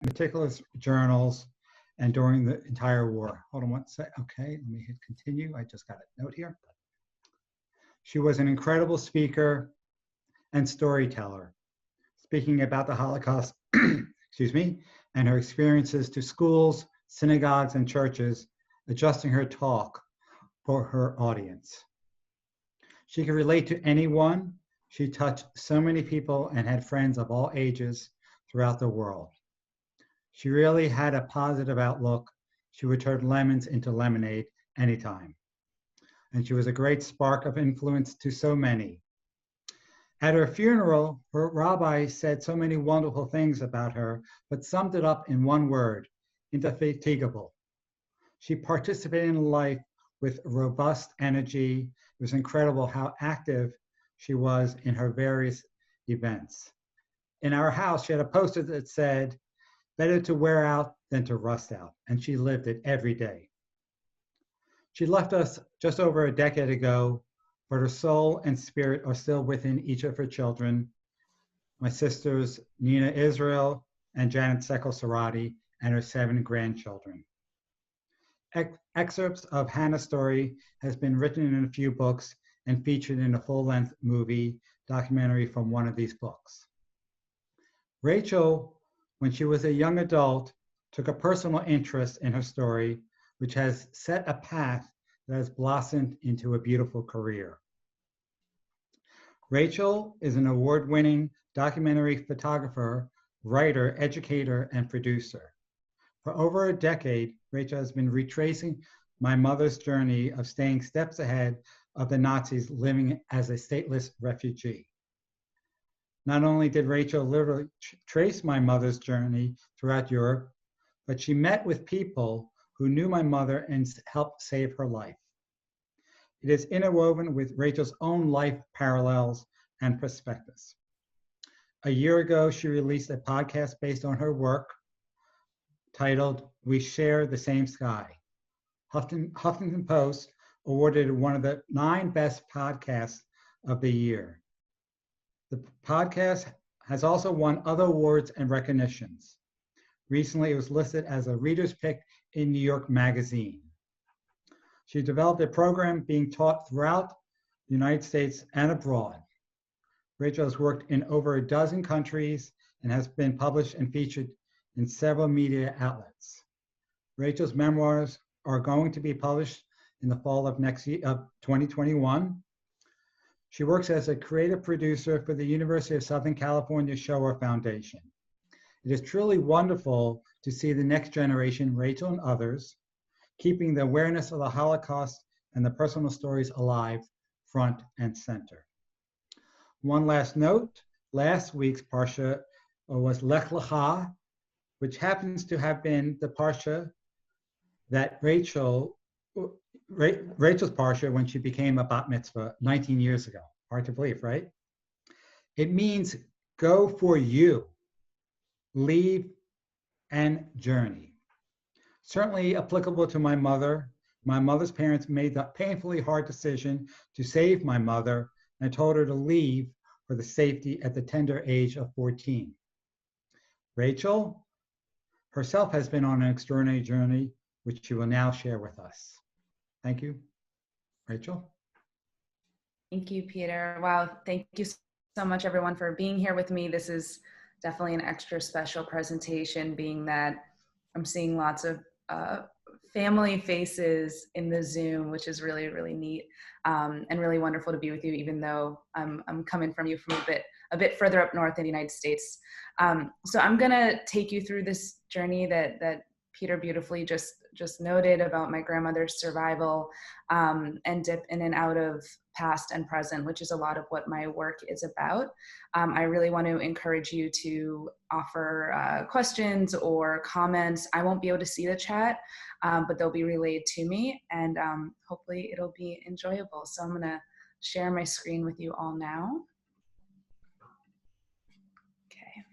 meticulous journals, and during the entire war. Hold on one sec. Okay, let me hit continue. I just got a note here. She was an incredible speaker and storyteller, speaking about the Holocaust, excuse me, and her experiences to schools, synagogues, and churches, adjusting her talk for her audience. She could relate to anyone. She touched so many people and had friends of all ages throughout the world. She really had a positive outlook. She would turn lemons into lemonade anytime. And she was a great spark of influence to so many. At her funeral, her rabbi said so many wonderful things about her, but summed it up in one word: indefatigable. She participated in life with robust energy. It was incredible how active she was in her various events. In our house, she had a poster that said, "Better to wear out than to rust out," and she lived it every day. She left us just over a decade ago, but her soul and spirit are still within each of her children, my sisters, Nina Israel and Janet Cerrotti, and her 7 grandchildren. Excerpts of Hannah's story has been written in a few books and featured in a full-length movie documentary from one of these books. Rachel, when she was a young adult, took a personal interest in her story, which has set a path that has blossomed into a beautiful career. Rachael is an award-winning documentary photographer, writer, educator, and producer. For over a decade, Rachael has been retracing my mother's journey of staying steps ahead of the Nazis living as a stateless refugee. Not only did Rachael literally trace my mother's journey throughout Europe, but she met with people who knew my mother and helped save her life. It is interwoven with Rachel's own life parallels and perspectives. A year ago, she released a podcast based on her work titled "We Share the Same Sky." Huffington Post awarded it one of the 9 best podcasts of the year. The podcast has also won other awards and recognitions. Recently, it was listed as a reader's pick in New York Magazine. She developed a program being taught throughout the United States and abroad. Rachael has worked in over a dozen countries and has been published and featured in several media outlets. Rachel's memoirs are going to be published in the fall of next year, 2021. She works as a creative producer for the University of Southern California Shoah Foundation. It is truly wonderful to see the next generation, Rachael and others, keeping the awareness of the Holocaust and the personal stories alive, front and center. One last note, last week's Parsha was Lech Lecha, which happens to have been the Parsha that Rachel's Parsha when she became a bat mitzvah 19 years ago. Hard to believe, right? It means go for you, leave and journey. Certainly applicable to my mother. My mother's parents made the painfully hard decision to save my mother and told her to leave for the safety at the tender age of 14. Rachael herself has been on an extraordinary journey, which she will now share with us. Thank you. Rachael? Thank you, Peter. Wow, thank you so much, everyone, for being here with me. This is definitely an extra special presentation, being that I'm seeing lots of family faces in the Zoom, which is really, really neat and really wonderful to be with you, even though I'm coming from you from a bit further up north in the United States. So I'm gonna take you through this journey that Peter beautifully just noted about my grandmother's survival and dip in and out of past and present, which is a lot of what my work is about. I really want to encourage you to offer questions or comments. I won't be able to see the chat, but they'll be relayed to me, and hopefully it'll be enjoyable. So I'm gonna share my screen with you all now. Okay.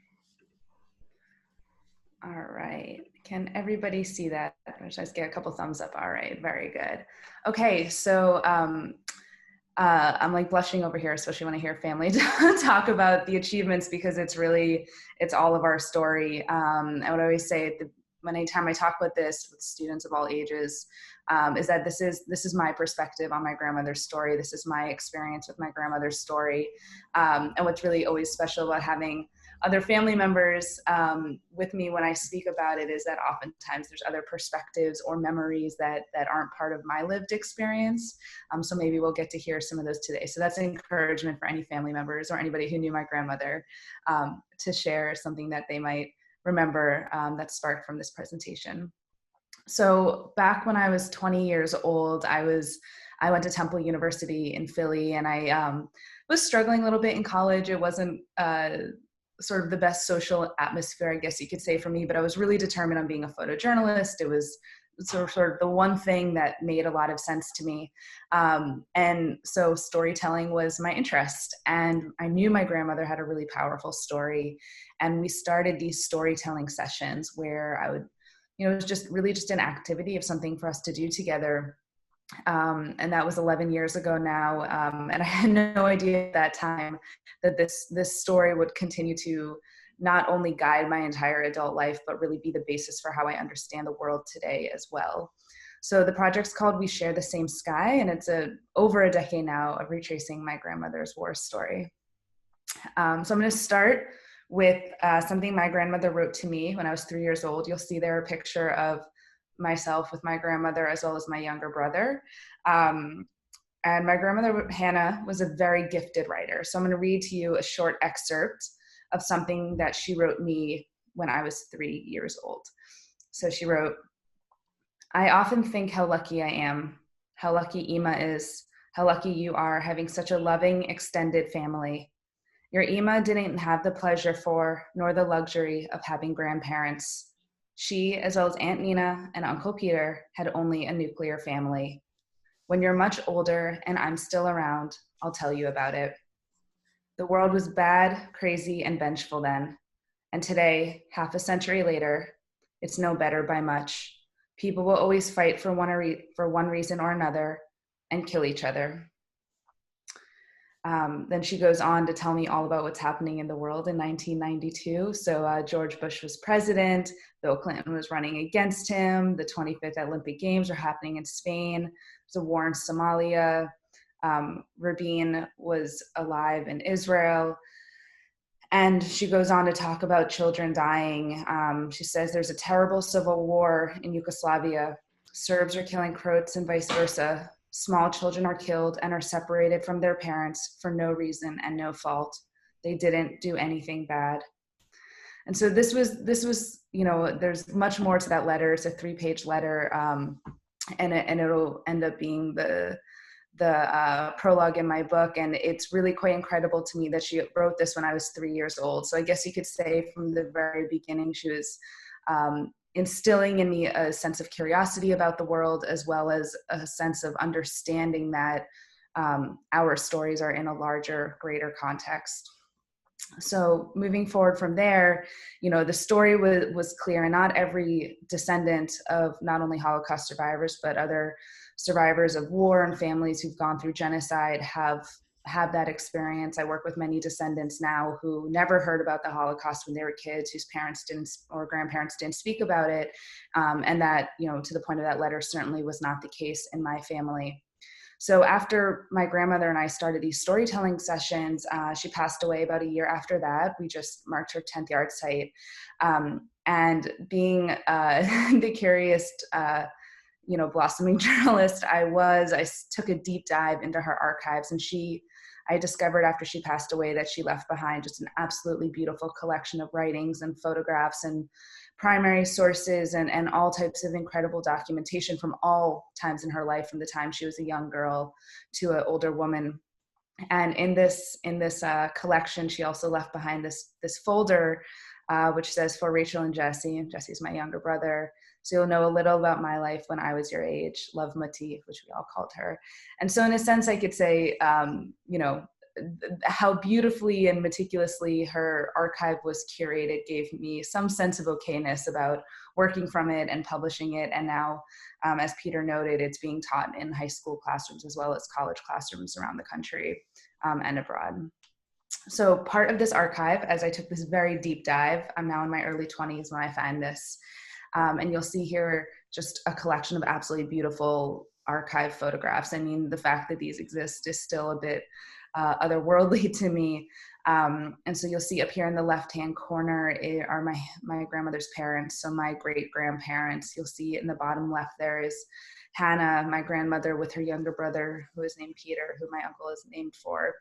All right. Can everybody see that? I just get a couple thumbs up. All right, very good. Okay, so I'm like blushing over here, especially when I hear family talk about the achievements, because it's all of our story. I would always say anytime I talk about this with students of all ages, is that this is my perspective on my grandmother's story. This is my experience with my grandmother's story. And what's really always special about having other family members with me when I speak about it is that oftentimes there's other perspectives or memories that aren't part of my lived experience. So maybe we'll get to hear some of those today. So that's an encouragement for any family members or anybody who knew my grandmother to share something that they might remember that sparked from this presentation. So back when I was 20 years old, I went to Temple University in Philly, and I was struggling a little bit in college. It wasn't sort of the best social atmosphere, I guess you could say, for me, but I was really determined on being a photojournalist. It was sort of the one thing that made a lot of sense to me. And so storytelling was my interest. And I knew my grandmother had a really powerful story. And we started these storytelling sessions where I would, it was just really just an activity of something for us to do together. And that was 11 years ago now. And I had no idea at that time that this story would continue to not only guide my entire adult life, but really be the basis for how I understand the world today as well. So the project's called We Share the Same Sky, and it's over a decade now of retracing my grandmother's war story. So I'm going to start with something my grandmother wrote to me when I was 3 years old. You'll see there a picture of myself with my grandmother as well as my younger brother. And my grandmother, Hannah, was a very gifted writer. So I'm going to read to you a short excerpt of something that she wrote me when I was 3 years old. So she wrote, "I often think how lucky I am, how lucky Ima is, how lucky you are having such a loving, extended family. Your Ima didn't have the pleasure for, nor the luxury of having grandparents. She, as well as Aunt Nina and Uncle Peter, had only a nuclear family. When you're much older and I'm still around, I'll tell you about it. The world was bad, crazy, and vengeful then. And today, half a century later, it's no better by much. People will always fight for one reason or another and kill each other." Then she goes on to tell me all about what's happening in the world in 1992. So George Bush was president, Bill Clinton was running against him, the 25th Olympic Games are happening in Spain, there's a war in Somalia, Rabin was alive in Israel. And she goes on to talk about children dying. She says there's a terrible civil war in Yugoslavia. Serbs are killing Croats and vice versa. Small children are killed and are separated from their parents for no reason and no fault. They didn't do anything bad. And so this was, there's much more to that letter. It's a 3-page letter, and it'll end up being the prologue in my book. And it's really quite incredible to me that she wrote this when I was 3 years old. So I guess you could say from the very beginning, she was instilling in me a sense of curiosity about the world, as well as a sense of understanding that our stories are in a larger, greater context. So moving forward from there, the story was clear, and not every descendant of not only Holocaust survivors, but other survivors of war and families who've gone through genocide have that experience. I work with many descendants now who never heard about the Holocaust when they were kids, whose parents didn't or grandparents didn't speak about it. And that, to the point of that letter, certainly was not the case in my family. So after my grandmother and I started these storytelling sessions, she passed away about a year after that. We just marked her 10th yard site. And being the curious, blossoming journalist I took a deep dive into her archives, and I discovered after she passed away that she left behind just an absolutely beautiful collection of writings and photographs and primary sources and all types of incredible documentation from all times in her life, from the time she was a young girl to an older woman. And in this collection, she also left behind this folder, which says, "For Rachel and Jesse," and Jesse's my younger brother. "So you'll know a little about my life when I was your age. Love, Mati," which we all called her. And so in a sense, I could say, how beautifully and meticulously her archive was curated gave me some sense of okayness about working from it and publishing it. And now, as Peter noted, it's being taught in high school classrooms as well as college classrooms around the country and abroad. So part of this archive, as I took this very deep dive, I'm now in my early 20s when I find this, and you'll see here just a collection of absolutely beautiful archive photographs. I mean, the fact that these exist is still a bit otherworldly to me. And so you'll see up here in the left-hand corner are my grandmother's parents, so my great-grandparents. You'll see in the bottom left there is Hannah, my grandmother, with her younger brother, who is named Peter, who my uncle is named for.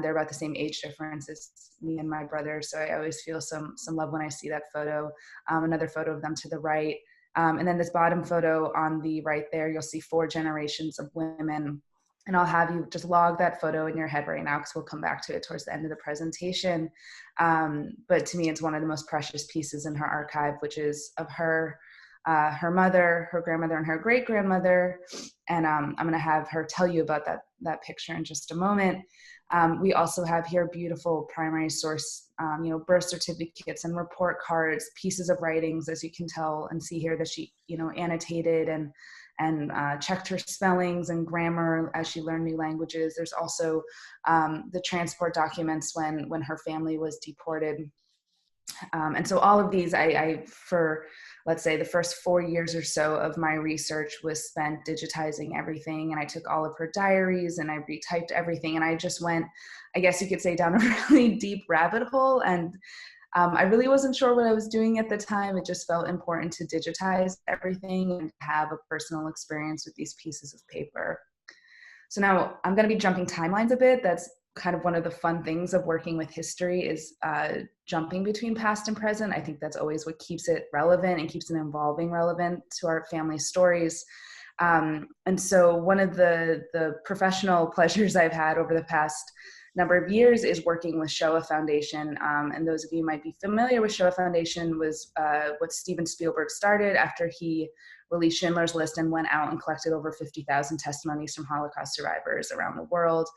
They're about the same age difference as me and my brother, so I always feel some love when I see that photo. Another photo of them to the right. And then this bottom photo on the right there, you'll see 4 generations of women. And I'll have you just log that photo in your head right now, because we'll come back to it towards the end of the presentation. But to me, it's one of the most precious pieces in her archive, which is of her mother, her grandmother, and her great-grandmother. And I'm going to have her tell you about that picture in just a moment. We also have here beautiful primary source, birth certificates and report cards, pieces of writings, as you can tell and see here that she, annotated and checked her spellings and grammar as she learned new languages. There's also the transport documents when her family was deported. And so all of these, I for, let's say, the first 4 years or so of my research was spent digitizing everything. And I took all of her diaries and I retyped everything. And I just went, I guess you could say, down a really deep rabbit hole. And I really wasn't sure what I was doing at the time. It just felt important to digitize everything and have a personal experience with these pieces of paper. So now I'm going to be jumping timelines a bit. That's kind of one of the fun things of working with history, is jumping between past and present. I think that's always what keeps it relevant and keeps it evolving relevant to our family stories. And so one of the professional pleasures I've had over the past number of years is working with Shoah Foundation. And those of you who might be familiar with Shoah Foundation was what Steven Spielberg started after he released Schindler's List and went out and collected over 50,000 testimonies from Holocaust survivors around the world.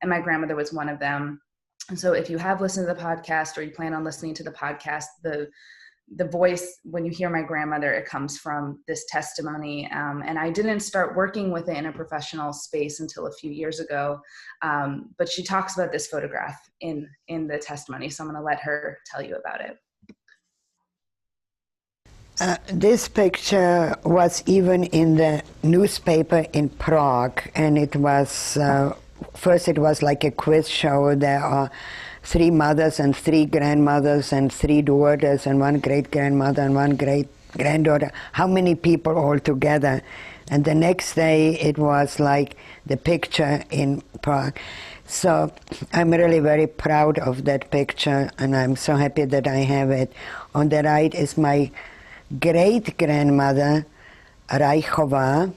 And my grandmother was one of them. And so if you have listened to the podcast or you plan on listening to the podcast, the voice, when you hear my grandmother, it comes from this testimony. And I didn't start working with it in a professional space until a few years ago. But she talks about this photograph in the testimony. So I'm going to let her tell you about it. This picture was even in the newspaper in Prague, and it was, first it was like a quiz show. There are 3 mothers and 3 grandmothers and 3 daughters and 1 great-grandmother and 1 great-granddaughter. How many people all together? And the next day it was like the picture in Prague. So I'm really very proud of that picture, and I'm so happy that I have it. On the right is my great-grandmother, Raichova.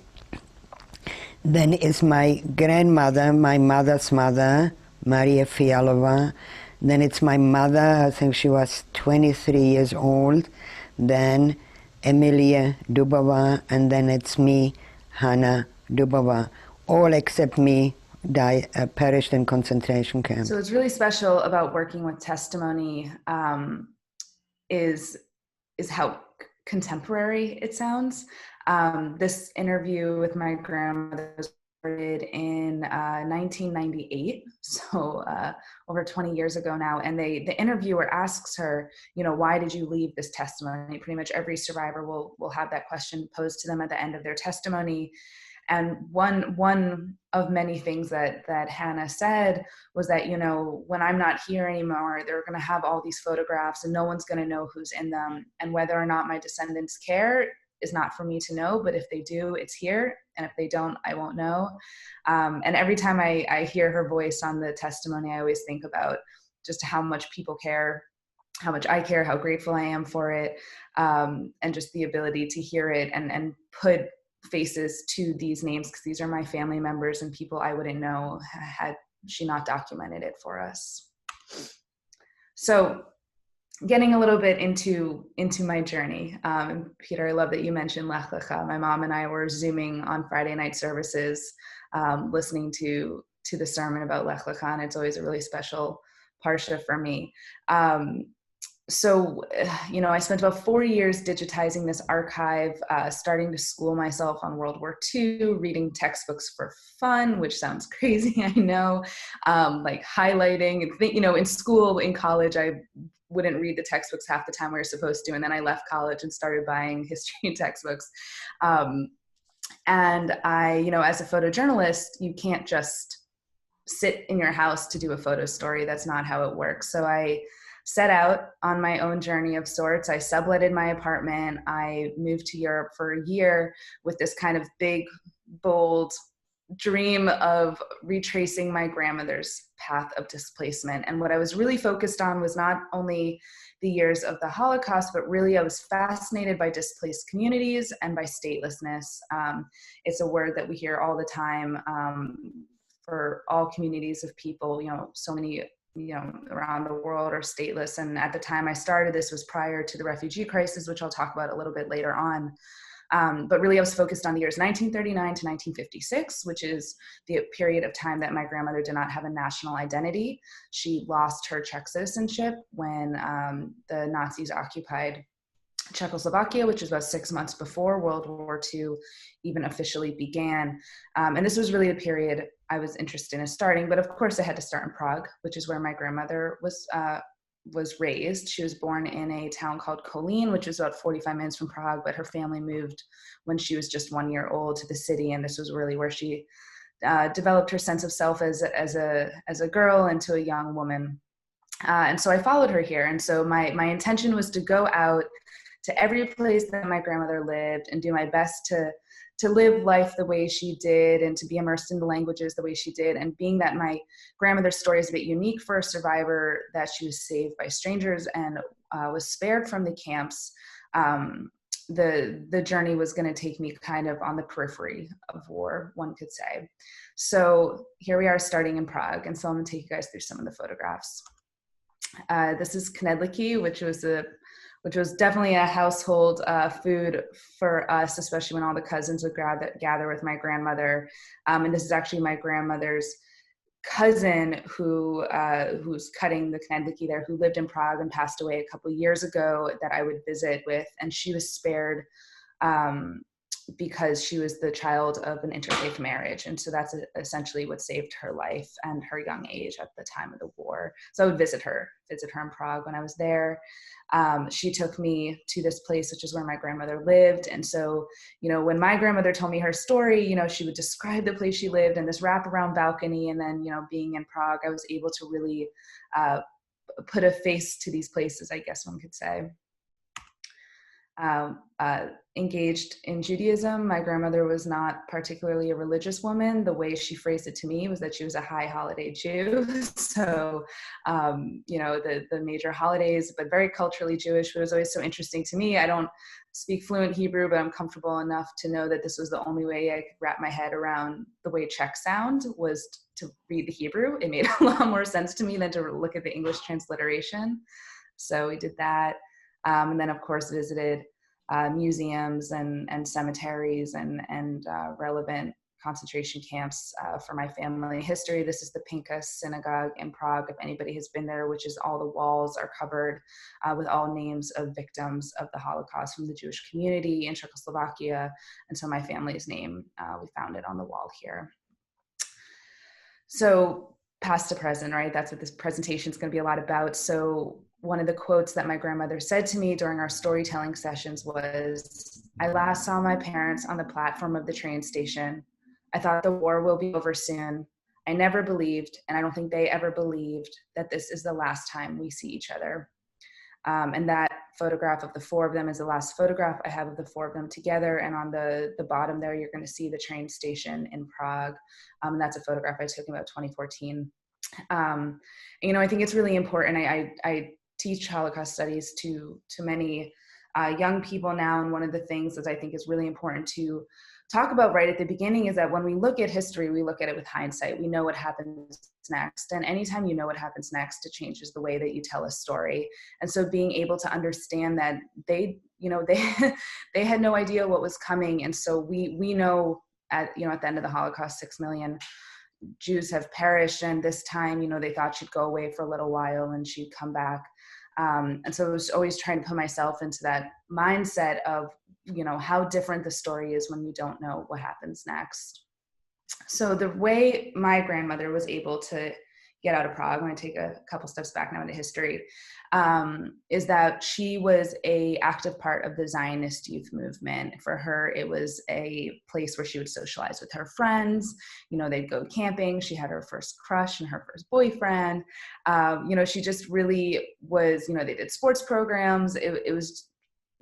Then is my grandmother, my mother's mother, Maria Fialova. Then it's my mother, I think she was 23 years old. Then Emilia Dubova, and then it's me, Hanna Dubova. All except me perished in concentration camp. So what's really special about working with testimony is how contemporary it sounds. This interview with my grandmother was started in 1998, so over 20 years ago now. And the interviewer asks her, why did you leave this testimony? Pretty much every survivor will have that question posed to them at the end of their testimony. And one of many things that Hannah said was that, when I'm not here anymore, they're going to have all these photographs and no one's going to know who's in them. And whether or not my descendants care is not for me to know, but if they do, it's here. And if they don't, I won't know. And every time I hear her voice on the testimony, I always think about just how much people care, how much I care, how grateful I am for it, and just the ability to hear it and put faces to these names, because these are my family members and people I wouldn't know had she not documented it for us. So getting a little bit into my journey. Peter, I love that you mentioned Lech Lecha. My mom and I were Zooming on Friday night services, listening to to the sermon about Lech Lecha. It's always a really special parsha for me. So, I spent about 4 years digitizing this archive, starting to school myself on World War II, reading textbooks for fun, which sounds crazy, I know, like highlighting, and in school, in college, I wouldn't read the textbooks half the time we were supposed to, and then I left college and started buying history textbooks. And I, as a photojournalist, you can't just sit in your house to do a photo story. That's not how it works. So I set out on my own journey of sorts. I subletted my apartment. I moved to Europe for a year with this kind of big, bold dream of retracing my grandmother's path of displacement. And what I was really focused on was not only the years of the Holocaust, but really I was fascinated by displaced communities and by statelessness. It's a word that we hear all the time for all communities of people, so many around the world are stateless. And at the time I started, this was prior to the refugee crisis, which I'll talk about a little bit later on. But really I was focused on the years 1939 to 1956, which is the period of time that my grandmother did not have a national identity. She lost her Czech citizenship when the Nazis occupied Czechoslovakia, which was about 6 months before World War II even officially began. And this was really the period I was interested in starting. But of course I had to start in Prague, which is where my grandmother was raised. She was born in a town called Kolín, which was about 45 minutes from Prague, but her family moved when she was just 1 year old to the city. And this was really where she developed her sense of self as a girl and to a young woman. And so I followed her here. And so my intention was to go out to every place that my grandmother lived and do my best to live life the way she did and to be immersed in the languages the way she did. And being that my grandmother's story is a bit unique for a survivor, that she was saved by strangers and was spared from the camps, the journey was going to take me kind of on the periphery of war, one could say. So here we are starting in Prague. And so I'm going to take you guys through some of the photographs. This is knedlíky, which was definitely a household food for us, especially when all the cousins would gather with my grandmother. And this is actually my grandmother's cousin who's cutting the knedlíky there, who lived in Prague and passed away a couple of years ago, that I would visit with. And she was spared because she was the child of an interfaith marriage. And so that's essentially what saved her life and her young age at the time of the war. So I would visit her in Prague when I was there. She took me to this place, which is where my grandmother lived. And so, when my grandmother told me her story, she would describe the place she lived and this wraparound balcony. And then, being in Prague, I was able to really put a face to these places, I guess one could say. Engaged in Judaism. My grandmother was not particularly a religious woman. The way she phrased it to me was that she was a high holiday Jew. So, the major holidays, but very culturally Jewish. It was always so interesting to me. I don't speak fluent Hebrew, but I'm comfortable enough to know that this was the only way I could wrap my head around the way Czech sound, was to read the Hebrew. It made a lot more sense to me than to look at the English transliteration. So we did that. And then of course visited museums and cemeteries and relevant concentration camps for my family history. This is the Pinkas Synagogue in Prague, if anybody has been there, which is all the walls are covered with all names of victims of the Holocaust from the Jewish community in Czechoslovakia. And so my family's name, we found it on the wall here. So past to present, right? That's what this presentation is going to be a lot about. So one of the quotes that my grandmother said to me during our storytelling sessions was, "I last saw my parents on the platform of the train station. I thought the war will be over soon. I never believed, and I don't think they ever believed, that this is the last time we see each other." And that photograph of the four of them is the last photograph I have of the four of them together. And on the bottom there, you're going to see the train station in Prague. And that's a photograph I took in about 2014. I think it's really important. I teach Holocaust studies to many young people now. And one of the things that I think is really important to talk about right at the beginning is that when we look at history, we look at it with hindsight. We know what happens next. And anytime you know what happens next, it changes the way that you tell a story. And so being able to understand that they had no idea what was coming. And so we know at the end of the Holocaust, 6 million Jews have perished, and this time, they thought she'd go away for a little while and she'd come back. And so I was always trying to put myself into that mindset of, how different the story is when you don't know what happens next. So the way my grandmother was able to get out of Prague, I'm going to take a couple steps back now into history, is that she was a active part of the Zionist youth movement. For her, it was a place where she would socialize with her friends. They'd go camping. She had her first crush and her first boyfriend. She just really was, they did sports programs. It was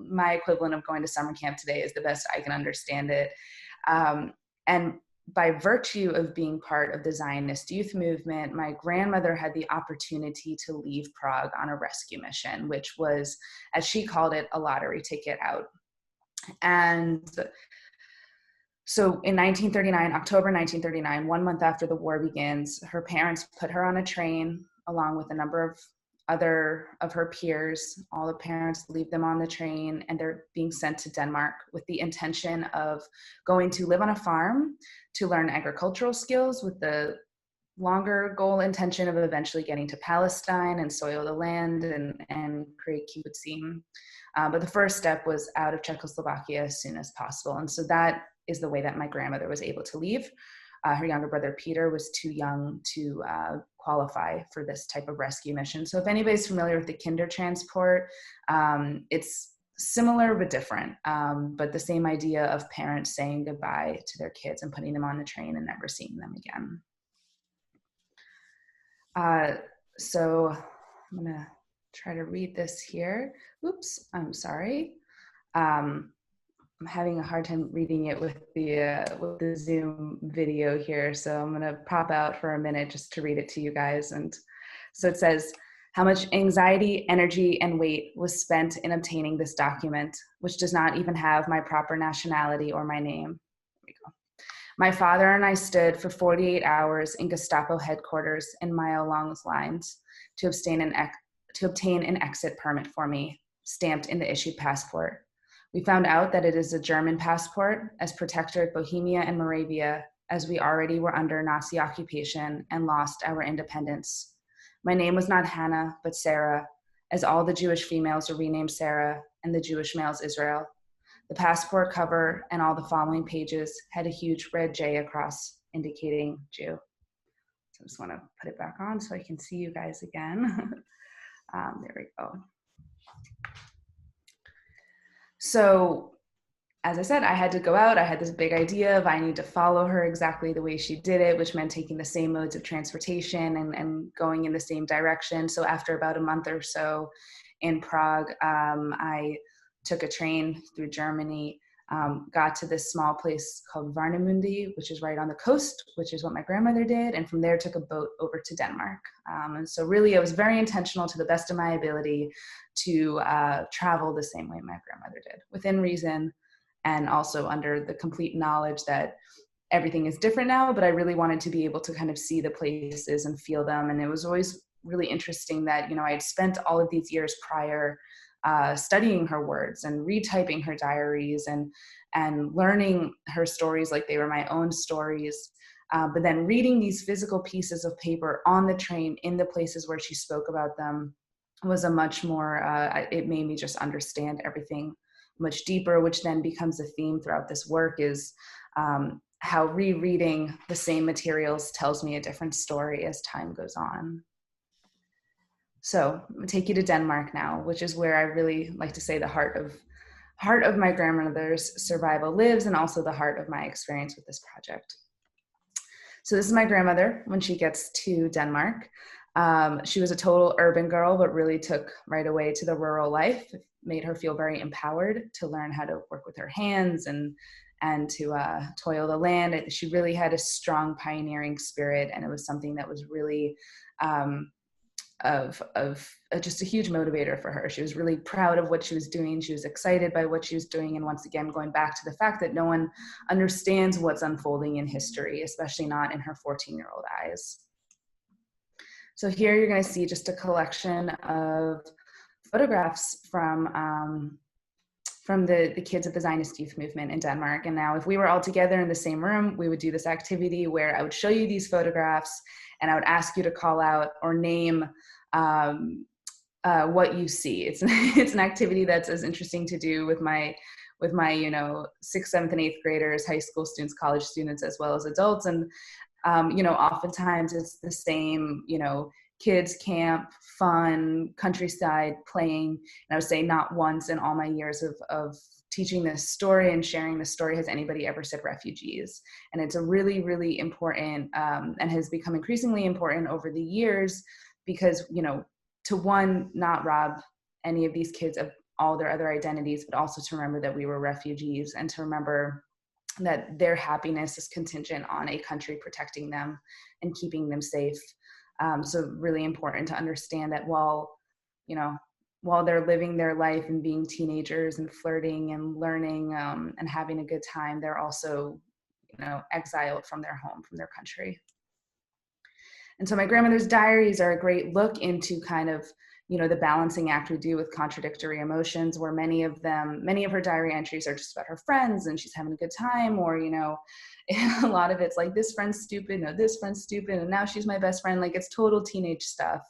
my equivalent of going to summer camp today is the best I can understand it. And by virtue of being part of the Zionist youth movement, my grandmother had the opportunity to leave Prague on a rescue mission, which was, as she called it, a lottery ticket out. And so in October 1939, 1 month after the war begins, her parents put her on a train along with a number of other of her peers. All the parents leave them on the train, and they're being sent to Denmark with the intention of going to live on a farm to learn agricultural skills, with the longer goal intention of eventually getting to Palestine and soil the land and create kibbutzim. But the first step was out of Czechoslovakia as soon as possible. And so that is the way that my grandmother was able to leave. Her younger brother, Peter, was too young to qualify for this type of rescue mission. So if anybody's familiar with the Kindertransport, it's similar but different, but the same idea of parents saying goodbye to their kids and putting them on the train and never seeing them again. So I'm gonna try to read this here. Oops, I'm sorry. I'm having a hard time reading it with the Zoom video here, so I'm going to pop out for a minute just to read it to you guys. And so it says, how much anxiety, energy, and weight was spent in obtaining this document, which does not even have my proper nationality or my name. There we go. My father and I stood for 48 hours in Gestapo headquarters in mile-long lines to obtain an exit permit for me, stamped in the issued passport. We found out that it is a German passport, as Protectorate Bohemia and Moravia, as we already were under Nazi occupation and lost our independence. My name was not Hannah, but Sarah, as all the Jewish females are renamed Sarah and the Jewish males Israel. The passport cover and all the following pages had a huge red J across, indicating Jew. So I just want to put it back on so I can see you guys again. There we go. So, as I said, I had to go out. I had this big idea of I need to follow her exactly the way she did it, which meant taking the same modes of transportation and going in the same direction. So after about a month or so in Prague, I took a train through Germany, got to this small place called Warnemünde, which is right on the coast, which is what my grandmother did. And from there took a boat over to Denmark. And so really I was very intentional, to the best of my ability, to travel the same way my grandmother did, within reason, and also under the complete knowledge that everything is different now, but I really wanted to be able to kind of see the places and feel them. And it was always really interesting that, I had spent all of these years prior studying her words and retyping her diaries and learning her stories like they were my own stories. But then reading these physical pieces of paper on the train in the places where she spoke about them was a much more, it made me just understand everything much deeper, which then becomes a theme throughout this work, is how rereading the same materials tells me a different story as time goes on. So I'm gonna take you to Denmark now, which is where I really like to say the heart of my grandmother's survival lives, and also the heart of my experience with this project. So this is my grandmother when she gets to Denmark. She was a total urban girl, but really took right away to the rural life. It made her feel very empowered to learn how to work with her hands and to toil the land. She really had a strong pioneering spirit, and it was something that was really just a huge motivator for her. She was really proud of what she was doing. She was excited by what she was doing. And once again, going back to the fact that no one understands what's unfolding in history, especially not in her 14-year-old eyes. So here you're going to see just a collection of photographs from from the kids of the Zionist youth movement in Denmark. And now if we were all together in the same room, we would do this activity where I would show you these photographs and I would ask you to call out or name what you see. It's an activity that's as interesting to do with my 6th, 7th, and 8th graders, high school students, college students, as well as adults. And oftentimes it's the same, kids camp, fun, countryside, playing. And I would say not once in all my years of teaching this story and sharing this story has anybody ever said refugees. And it's a really, really important and has become increasingly important over the years because, to one, not rob any of these kids of all their other identities, but also to remember that we were refugees and to remember that their happiness is contingent on a country protecting them and keeping them safe. So really important to understand that while they're living their life and being teenagers and flirting and learning and having a good time, they're also, exiled from their home, from their country. And so my grandmother's diaries are a great look into kind of, the balancing act we do with contradictory emotions, where many of her diary entries are just about her friends and she's having a good time, or, a lot of it's like, this friend's stupid, no, this friend's stupid, and now she's my best friend. Like, it's total teenage stuff.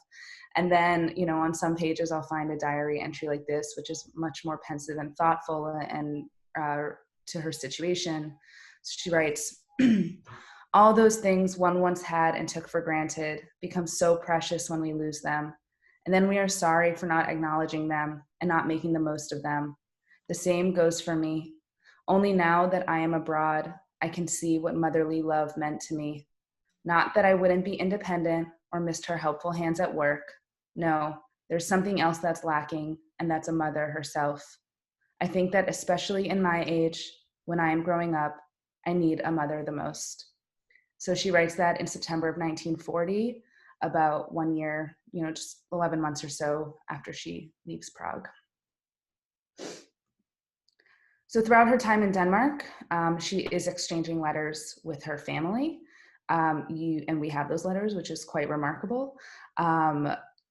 And then, on some pages I'll find a diary entry like this, which is much more pensive and thoughtful and to her situation. So she writes, all those things one once had and took for granted become so precious when we lose them. And then we are sorry for not acknowledging them and not making the most of them. The same goes for me. Only now that I am abroad, I can see what motherly love meant to me. Not that I wouldn't be independent or missed her helpful hands at work. No, there's something else that's lacking, and that's a mother herself. I think that especially in my age, when I am growing up, I need a mother the most. So she writes that in September of 1940, about 1 year, just 11 months or so after she leaves Prague. So throughout her time in Denmark, she is exchanging letters with her family. And we have those letters, which is quite remarkable.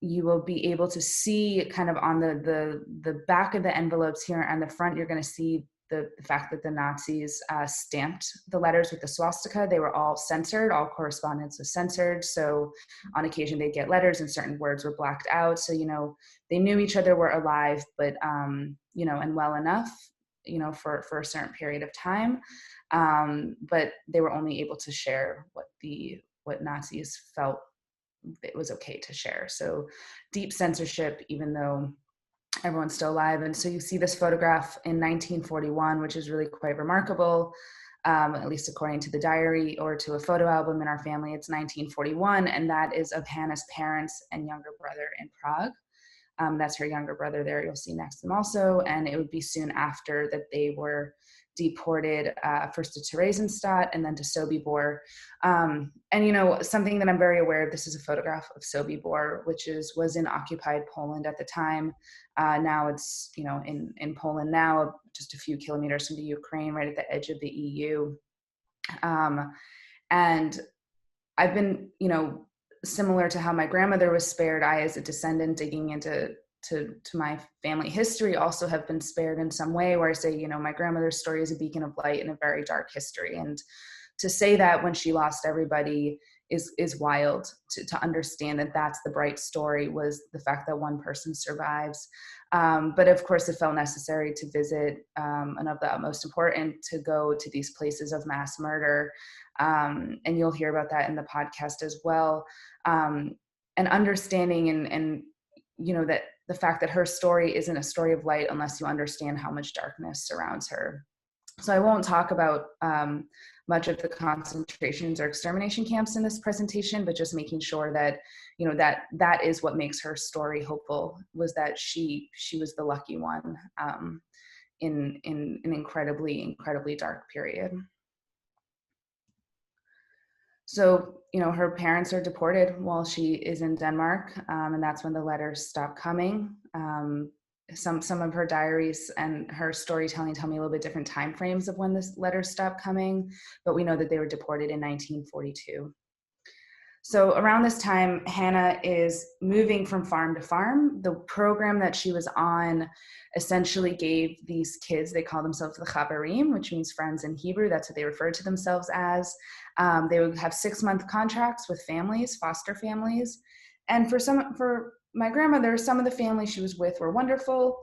You will be able to see kind of on the back of the envelopes here on the front, you're going to see the fact that the Nazis stamped the letters with the swastika. They were all censored, all correspondence was censored. So on occasion they'd get letters and certain words were blacked out. So, they knew each other were alive, but, and well enough, for a certain period of time. But they were only able to share what Nazis felt it was okay to share. So deep censorship, even though everyone's still alive. And so you see this photograph in 1941, which is really quite remarkable, at least according to the diary or to a photo album in our family. It's 1941, and that is of Hannah's parents and younger brother in Prague. That's her younger brother there, you'll see next to them also. And it would be soon after that they were deported, first to Theresienstadt and then to Sobibor. And something that I'm very aware of, this is a photograph of Sobibor, which was in occupied Poland at the time. Now it's, in Poland now, just a few kilometers from the Ukraine, right at the edge of the EU. And I've been, similar to how my grandmother was spared, I, as a descendant digging into my family history, also have been spared in some way, where I say, my grandmother's story is a beacon of light in a very dark history. And to say that when she lost everybody is wild. To understand that that's the bright story, was the fact that one person survives. But of course it felt necessary to visit, and of the utmost important, to go to these places of mass murder. And you'll hear about that in the podcast as well. And understanding and that the fact that her story isn't a story of light unless you understand how much darkness surrounds her. So I won't talk about much of the concentrations or extermination camps in this presentation, but just making sure that, that is what makes her story hopeful, was that she was the lucky one in an incredibly dark period. So, her parents are deported while she is in Denmark, and that's when the letters stop coming. Some of her diaries and her storytelling tell me a little bit different time frames of when the letters stopped coming, but we know that they were deported in 1942. So around this time, Hannah is moving from farm to farm. The program that she was on essentially gave these kids, they call themselves the Chaverim, which means friends in Hebrew. That's what they refer to themselves as. They would have 6-month contracts with families, foster families. And for my grandmother, some of the families she was with were wonderful.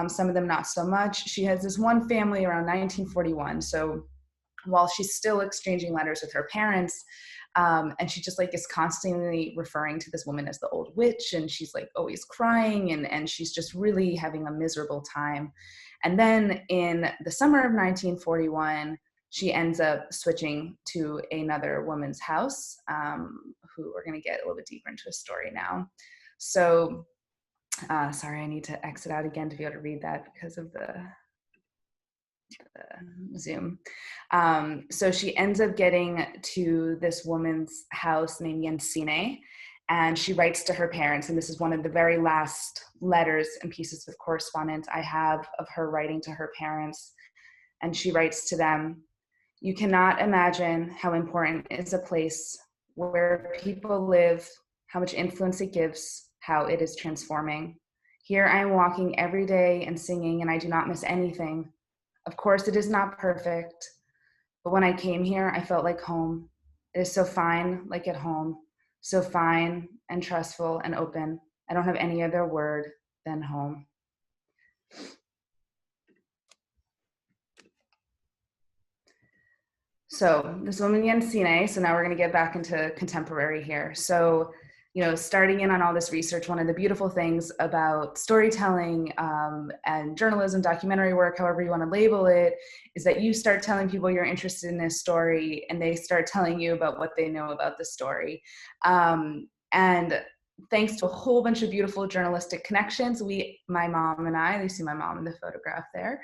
Some of them not so much. She has this one family around 1941. So while she's still exchanging letters with her parents, and she just like is constantly referring to this woman as the old witch, and she's like always crying, and she's just really having a miserable time. And then in the summer of 1941, she ends up switching to another woman's house, who we're going to get a little bit deeper into a story now. So sorry, I need to exit out again to be able to read that because of the Zoom. So she ends up getting to this woman's house named Jensine, and she writes to her parents, and this is one of the very last letters and pieces of correspondence I have of her writing to her parents. And she writes to them, "You cannot imagine how important is a place where people live, how much influence it gives, how it is transforming. Here I am walking every day and singing, and I do not miss anything. Of course, it is not perfect, but when I came here, I felt like home. It is so fine, like at home, so fine and trustful and open. I don't have any other word than home." So this woman Jensine, so now we're going to get back into contemporary here. So, you know, starting in on all this research, one of the beautiful things about storytelling and journalism, documentary work, however you want to label it, is that you start telling people you're interested in this story, and they start telling you about what they know about the story. And thanks to a whole bunch of beautiful journalistic connections, my mom and I, you see my mom in the photograph there,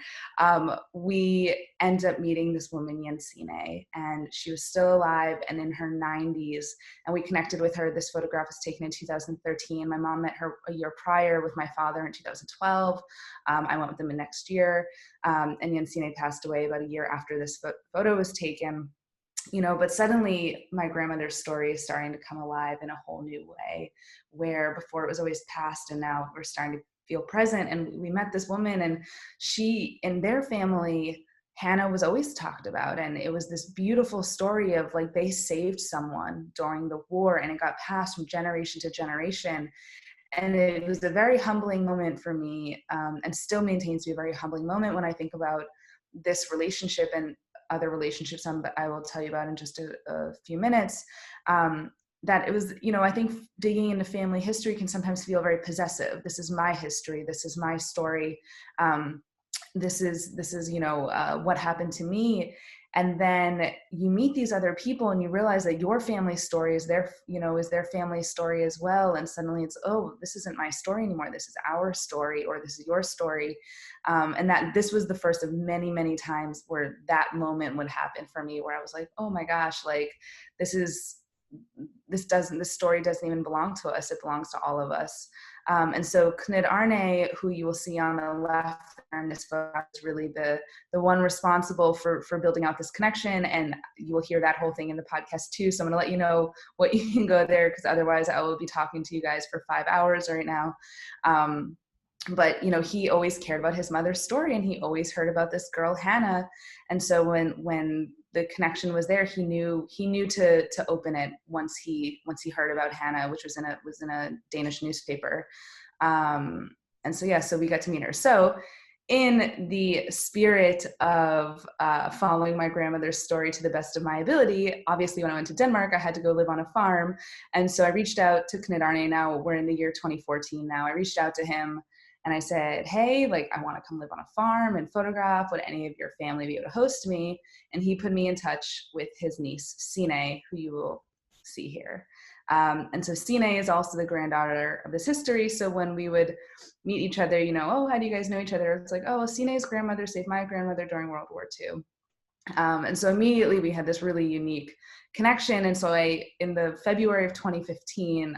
we end up meeting this woman, Jensine, and she was still alive and in her 90s, and we connected with her. This photograph was taken in 2013. My mom met her a year prior with my father in 2012. I went with them the next year, and Jensine passed away about a year after this photo was taken. You know, but suddenly my grandmother's story is starting to come alive in a whole new way, where before it was always past, and now we're starting to feel present. And we met this woman, and she, in their family, Hannah was always talked about. And it was this beautiful story of like, they saved someone during the war, and it got passed from generation to generation. And it was a very humbling moment for me, and still maintains to be a very humbling moment when I think about this relationship and other relationships I will tell you about in just a few minutes, that it was, you know, I think digging into family history can sometimes feel very possessive. This is my history. This is my story. This is, you know, what happened to me. And then you meet these other people and you realize that your family story is their family story as well. And suddenly it's, oh, this isn't my story anymore. This is our story, or this is your story. And that this was the first of many, many times where that moment would happen for me, where I was like, oh my gosh, like this story doesn't even belong to us. It belongs to all of us. And so Knid Arne, who you will see on the left in this photo, is really the one responsible for building out this connection. And you will hear that whole thing in the podcast too. So I'm gonna let you know what you can go there, because otherwise I will be talking to you guys for 5 hours right now. But, you know, he always cared about his mother's story, and he always heard about this girl, Hannah. And so when the connection was there, he knew to open it once he heard about Hannah, which was in a Danish newspaper. And so we got to meet her. So in the spirit of following my grandmother's story to the best of my ability, obviously when I went to Denmark, I had to go live on a farm. And so I reached out to Knid Arne. Now we're in the year 2014 now. I reached out to him and I said, hey, like, I want to come live on a farm and photograph. Would any of your family be able to host me? And he put me in touch with his niece, Sine, who you will see here. And so Sine is also the granddaughter of this history. So when we would meet each other, you know, oh, how do you guys know each other? It's like, oh, well, Sine's grandmother saved my grandmother during World War II. And so immediately we had this really unique connection. And so in the February of 2015,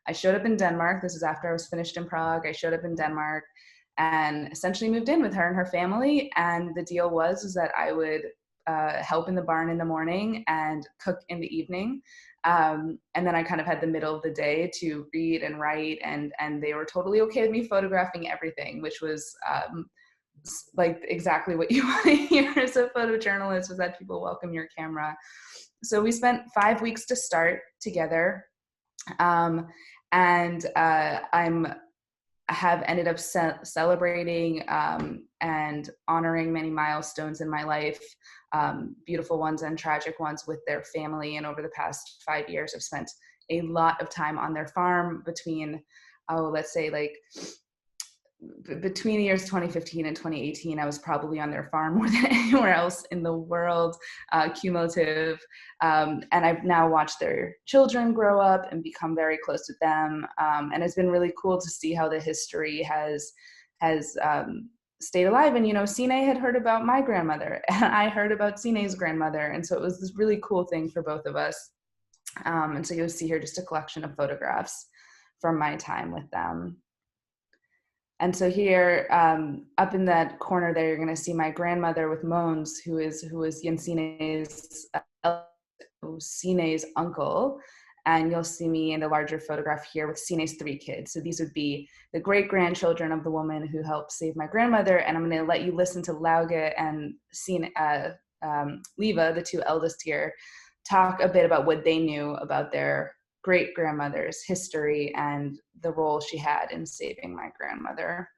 I showed up in Denmark. This is after I was finished in Prague. I showed up in Denmark and essentially moved in with her and her family. And the deal was that I would help in the barn in the morning and cook in the evening. And then I kind of had the middle of the day to read and write, and they were totally okay with me photographing everything, which was like exactly what you want to hear as a photojournalist, was that people welcome your camera. So we spent 5 weeks to start together. And I have ended up celebrating and honoring many milestones in my life, beautiful ones and tragic ones, with their family. And over the past 5 years, I've spent a lot of time on their farm between, let's say like between the years 2015 and 2018, I was probably on their farm more than anywhere else in the world, cumulative. And I've now watched their children grow up and become very close with them. And it's been really cool to see how the history has stayed alive. And, you know, Sine had heard about my grandmother, and I heard about Sine's grandmother. And so it was this really cool thing for both of us. And so you'll see here just a collection of photographs from my time with them. And so here, up in that corner there, you're going to see my grandmother with Mons, who is Jensine's Sine's uncle. And you'll see me in the larger photograph here with Sine's 3 kids. So these would be the great-grandchildren of the woman who helped save my grandmother. And I'm going to let you listen to Lauge and Leva, the 2 eldest here, talk a bit about what they knew about their great-grandmother's history and the role she had in saving my grandmother.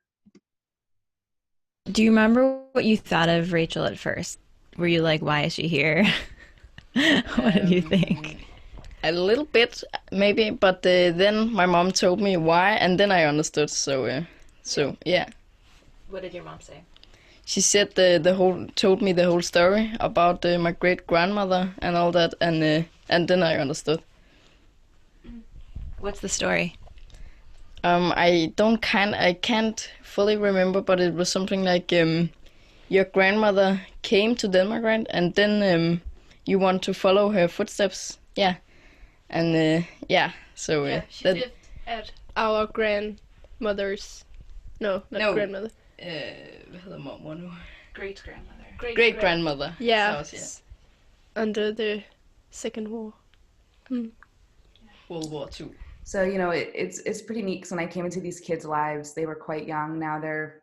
Do you remember what you thought of Rachel at first? Were you like, why is she here? What did you think? A little bit, maybe, but then my mom told me why, and then I understood. So yeah. What did your mom say? She said told me the whole story about my great grandmother and all that, and then I understood. What's the story? I can't fully remember, but it was something like your grandmother came to Denmark, right? And then you want to follow her footsteps, yeah. And so she lived at our grandmother's. No, not grandmother. Hvad hedder mormor nu? Great-grandmother. Great grandmother. Yeah. Under the Second War. World War II. So, you know, it's pretty neat, because when I came into these kids' lives, they were quite young. Now they're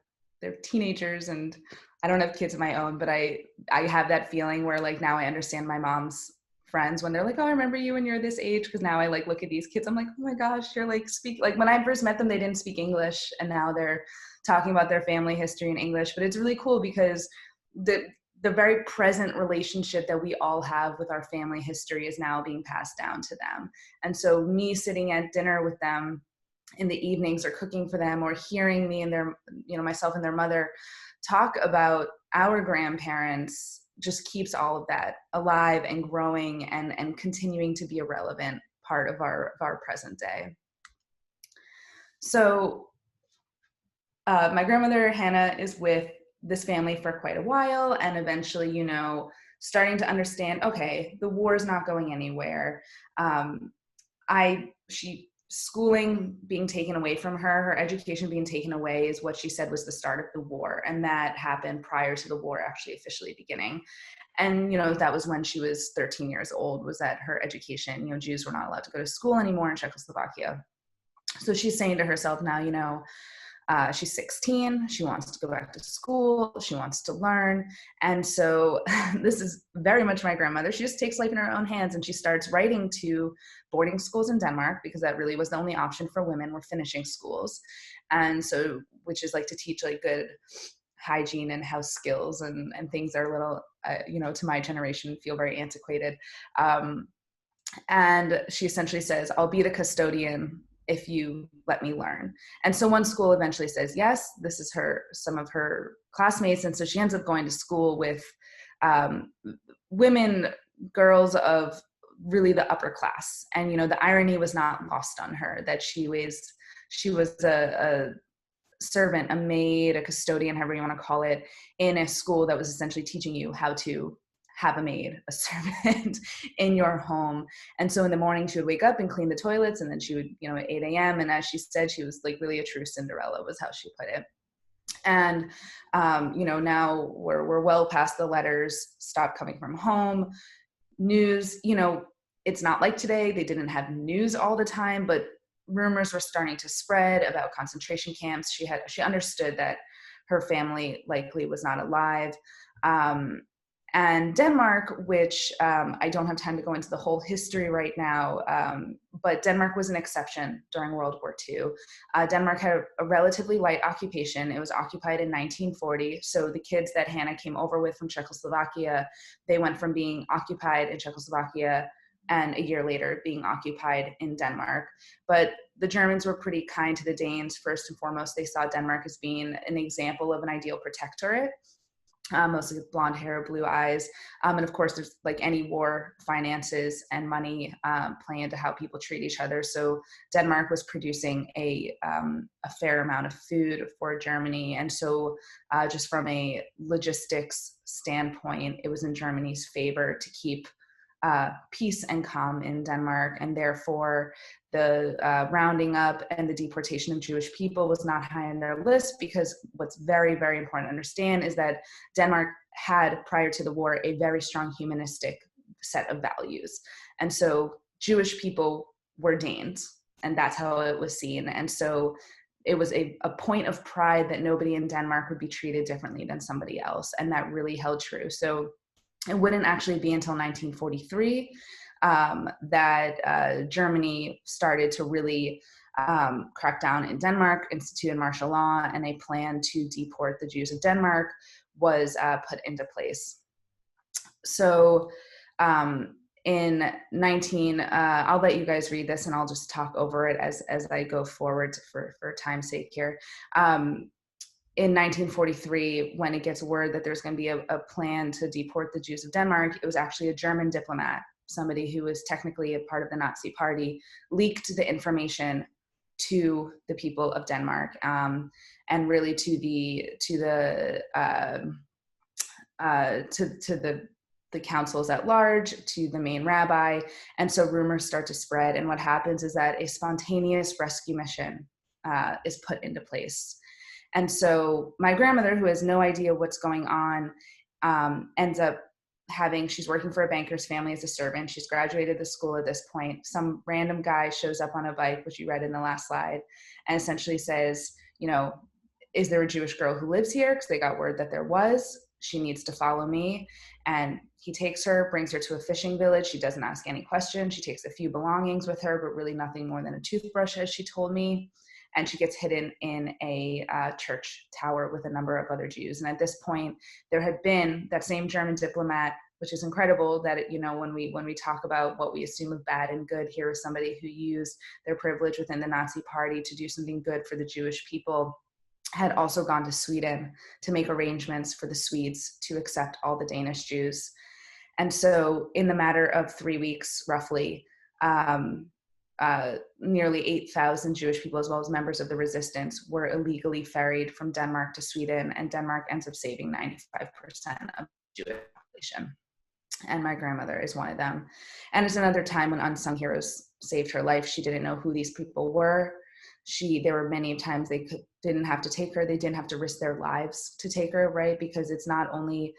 teenagers, and I don't have kids of my own, but I have that feeling where, like, now I understand my mom's friends when they're like, oh, I remember you when you're this age, because now I like look at these kids, I'm like, oh my gosh, you're like like when I first met them, they didn't speak English, and now they're talking about their family history in English. But it's really cool because the very present relationship that we all have with our family history is now being passed down to them. And so me sitting at dinner with them in the evenings, or cooking for them, or hearing me and myself and their mother talk about our grandparents just keeps all of that alive and growing and continuing to be a relevant part of our present day. So my grandmother Hannah is with this family for quite a while, and eventually, you know, starting to understand, okay, the war is not going anywhere. Schooling being taken away from her education being taken away is what she said was the start of the war. And that happened prior to the war actually officially beginning. And, you know, that was when she was 13 years old, was that her education, you know, Jews were not allowed to go to school anymore in Czechoslovakia. So she's saying to herself now, you know, she's 16, she wants to go back to school, she wants to learn. And so this is very much my grandmother. She just takes life in her own hands, and she starts writing to boarding schools in Denmark, because that really was the only option for women, were finishing schools. And so, which is like to teach like good hygiene and house skills and things that are a little, you know, to my generation feel very antiquated. And she essentially says, I'll be the custodian if you let me learn. And so one school eventually says yes. This is some of her classmates. And so she ends up going to school with girls of really the upper class. And, you know, the irony was not lost on her that she was a servant, a maid, a custodian, however you want to call it, in a school that was essentially teaching you how to have a maid, a servant in your home. And so in the morning she would wake up and clean the toilets, and then she would, you know, at 8 a.m. And as she said, she was like really a true Cinderella, was how she put it. And, now we're well past the letters stopped coming from home. News, it's not like today. They didn't have news all the time, but rumors were starting to spread about concentration camps. She understood that her family likely was not alive. And Denmark, which I don't have time to go into the whole history right now, but Denmark was an exception during World War II. Denmark had a relatively light occupation. It was occupied in 1940. So the kids that Hannah came over with from Czechoslovakia, they went from being occupied in Czechoslovakia and a year later being occupied in Denmark. But the Germans were pretty kind to the Danes. First and foremost, they saw Denmark as being an example of an ideal protectorate. Mostly with blonde hair, blue eyes. And of course, there's like any war, finances and money play into how people treat each other. So Denmark was producing a fair amount of food for Germany. And so just from a logistics standpoint, it was in Germany's favor to keep peace and calm in Denmark, and therefore the rounding up and the deportation of Jewish people was not high on their list, because what's very, very important to understand is that Denmark had, prior to the war, a very strong humanistic set of values. And so Jewish people were Danes, and that's how it was seen. And so it was a point of pride that nobody in Denmark would be treated differently than somebody else, and that really held true. So it wouldn't actually be until 1943 that Germany started to really crack down in Denmark, instituted martial law, and a plan to deport the Jews of Denmark was put into place. So in I'll let you guys read this and I'll just talk over it as I go forward for time's sake here. In 1943, when it gets word that there's going to be a plan to deport the Jews of Denmark, it was actually a German diplomat, somebody who was technically a part of the Nazi Party, leaked the information to the people of Denmark, and really to the councils at large, to the main rabbi. And so rumors start to spread. And what happens is that a spontaneous rescue mission is put into place. And so my grandmother, who has no idea what's going on, ends up she's working for a banker's family as a servant. She's graduated the school at this point. Some random guy shows up on a bike, which you read in the last slide, and essentially says, is there a Jewish girl who lives here? Because they got word that there was. She needs to follow me. And he takes her, brings her to a fishing village. She doesn't ask any questions. She takes a few belongings with her, but really nothing more than a toothbrush, as she told me. And she gets hidden in a church tower with a number of other Jews. And at this point, there had been that same German diplomat, which is incredible that, when we talk about what we assume of bad and good, here is somebody who used their privilege within the Nazi Party to do something good for the Jewish people, had also gone to Sweden to make arrangements for the Swedes to accept all the Danish Jews. And so in the matter of 3 weeks, roughly, nearly 8,000 Jewish people, as well as members of the resistance, were illegally ferried from Denmark to Sweden, and Denmark ends up saving 95% of the Jewish population. And my grandmother is one of them. And it's another time when unsung heroes saved her life. She didn't know who these people were. There were many times they didn't have to take her. They didn't have to risk their lives to take her, right? Because it's not only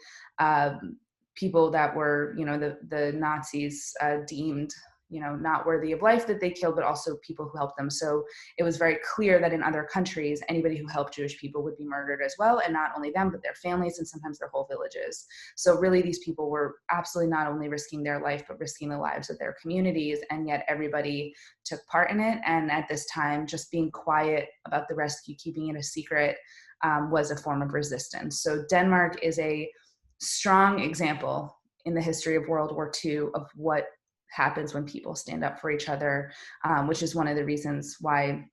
people that were, the Nazis deemed not worthy of life that they killed, but also people who helped them. So it was very clear that in other countries, anybody who helped Jewish people would be murdered as well. And not only them, but their families and sometimes their whole villages. So really these people were absolutely not only risking their life, but risking the lives of their communities. And yet everybody took part in it. And at this time, just being quiet about the rescue, keeping it a secret, was a form of resistance. So Denmark is a strong example in the history of World War II of what happens when people stand up for each other, which is one of the reasons why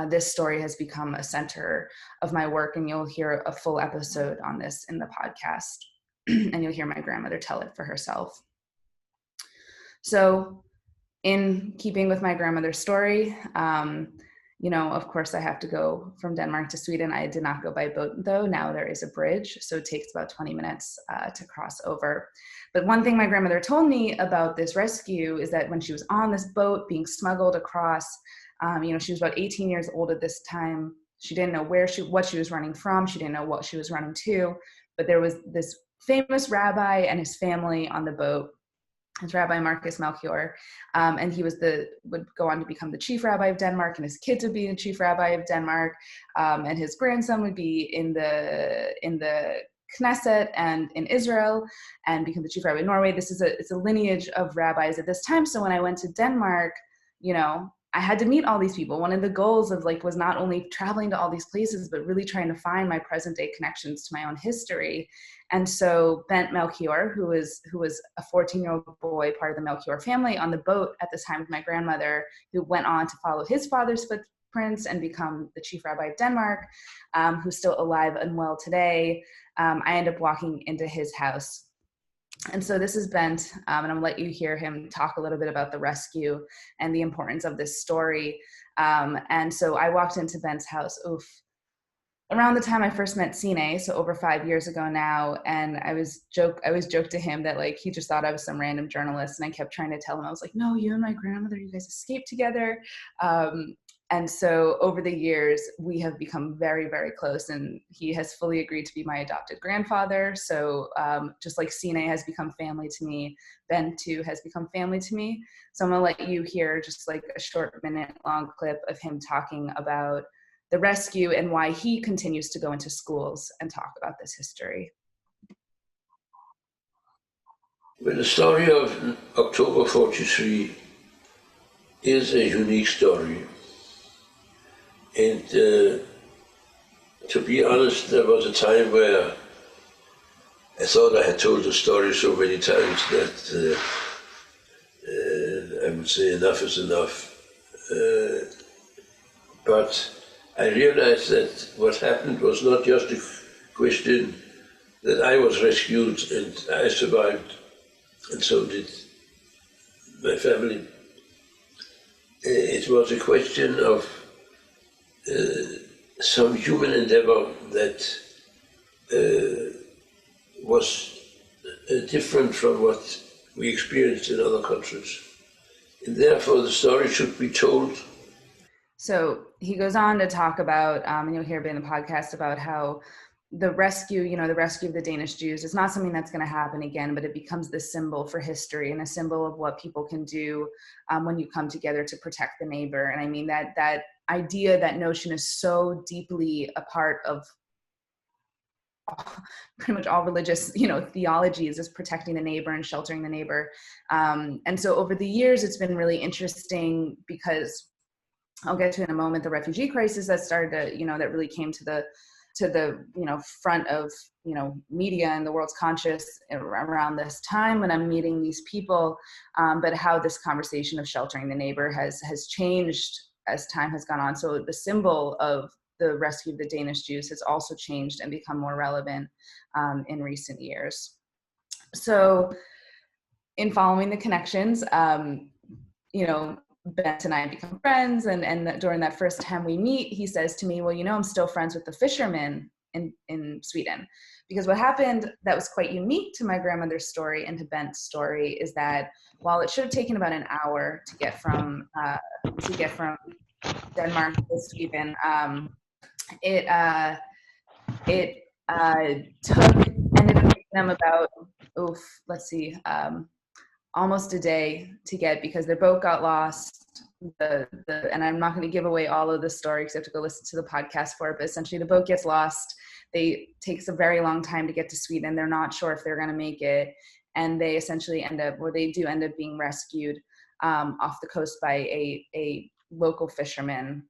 this story has become a center of my work. And you'll hear a full episode on this in the podcast, and you'll hear my grandmother tell it for herself. So in keeping with my grandmother's story, of course I have to go from Denmark to Sweden. I did not go by boat though. Now there is a bridge, so it takes about 20 minutes to cross over. But one thing my grandmother told me about this rescue is that when she was on this boat being smuggled across, she was about 18 years old at this time. She didn't know what she was running from. She didn't know what she was running to. But there was this famous rabbi and his family on the boat. It's Rabbi Marcus Melchior, and he would go on to become the chief rabbi of Denmark, and his kids would be the chief rabbi of Denmark, and his grandson would be in the Knesset and in Israel, and become the chief rabbi of Norway. It's a lineage of rabbis at this time. So when I went to Denmark, I had to meet all these people. One of the goals of was not only traveling to all these places, but really trying to find my present day connections to my own history. And so Bent Melchior, who was a 14-year-old boy, part of the Melchior family on the boat at this time with my grandmother, who went on to follow his father's footprints and become the chief rabbi of Denmark, who's still alive and well today. I ended up walking into his house. And so this is Bent, and I'm gonna let you hear him talk a little bit about the rescue and the importance of this story. And so I walked into Bent's house, around the time I first met Sine, so over 5 years ago now, and I always joke to him that he just thought I was some random journalist, and I kept trying to tell him, I was like, no, you and my grandmother, you guys escaped together. And so over the years, we have become very, very close, and he has fully agreed to be my adopted grandfather. So just like Sine has become family to me, Ben too has become family to me. So I'm gonna let you hear just a short minute-long clip of him talking about the rescue and why he continues to go into schools and talk about this history. Well, the story of October 43 is a unique story. And to be honest, there was a time where I thought I had told the story so many times that I would say enough is enough. But I realized that what happened was not just a question that I was rescued and I survived, and so did my family. It was a question of some human endeavor that was different from what we experienced in other countries. And therefore the story should be told. So he goes on to talk about, and you'll hear in the podcast, about how the rescue of the Danish Jews is not something that's going to happen again, but it becomes the symbol for history and a symbol of what people can do when you come together to protect the neighbor. And I mean, that idea, that notion is so deeply a part of pretty much all religious, theologies, is protecting the neighbor and sheltering the neighbor. And so over the years, it's been really interesting because I'll get to in a moment the refugee crisis that started to, that really came to the front of, media and the world's conscious around this time when I'm meeting these people, but how this conversation of sheltering the neighbor has changed as time has gone on. So the symbol of the rescue of the Danish Jews has also changed and become more relevant in recent years. So in following the connections, Beth and I become friends, and during that first time we meet, he says to me, well, I'm still friends with the fishermen in Sweden. Because what happened that was quite unique to my grandmother's story and to Bent's story is that while it should have taken about an hour to get from Denmark to Sweden, it ended up taking them about almost a day to get, because their boat got lost. And I'm not going to give away all of the story because you have to go listen to the podcast for it, but essentially the boat gets lost. It takes a very long time to get to Sweden. They're not sure if they're going to make it. And they essentially end up being rescued off the coast by a local fisherman.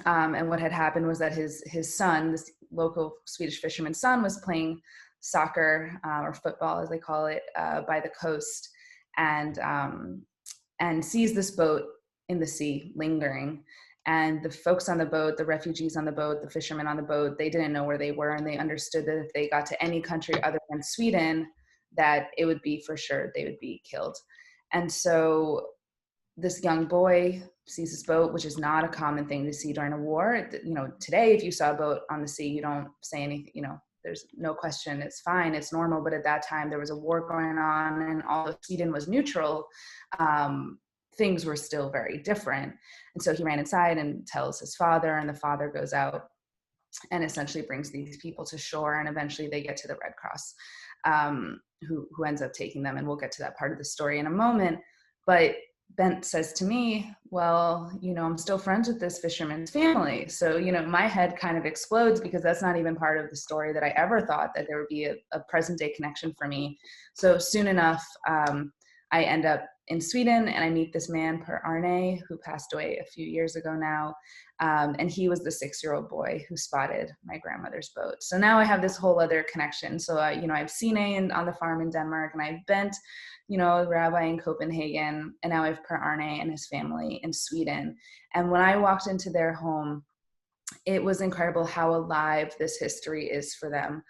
And what had happened was that his son, this local Swedish fisherman's son, was playing soccer or football, as they call it, by the coast, and sees this boat in the sea lingering. And the folks on the boat, the refugees on the boat, the fishermen on the boat, they didn't know where they were, and they understood that if they got to any country other than Sweden, that it would be for sure they would be killed. And so this young boy sees this boat, which is not a common thing to see during a war. Today, if you saw a boat on the sea, you don't say anything, there's no question, it's fine, it's normal. But at that time, there was a war going on, and although Sweden was neutral, things were still very different. And so he ran inside and tells his father, and the father goes out and essentially brings these people to shore, and eventually they get to the Red Cross, who ends up taking them, and we'll get to that part of the story in a moment. But Bent says to me, well, I'm still friends with this fisherman's family. So, my head kind of explodes, because that's not even part of the story that I ever thought that there would be a present day connection for me. So soon enough, I end up in Sweden, and I meet this man, Per Arne, who passed away a few years ago now. And he was the 6-year-old boy who spotted my grandmother's boat. So now I have this whole other connection. So, I've seen on the farm in Denmark, and I've Bent, a rabbi in Copenhagen, and now I have Per Arne and his family in Sweden. And when I walked into their home, it was incredible how alive this history is for them.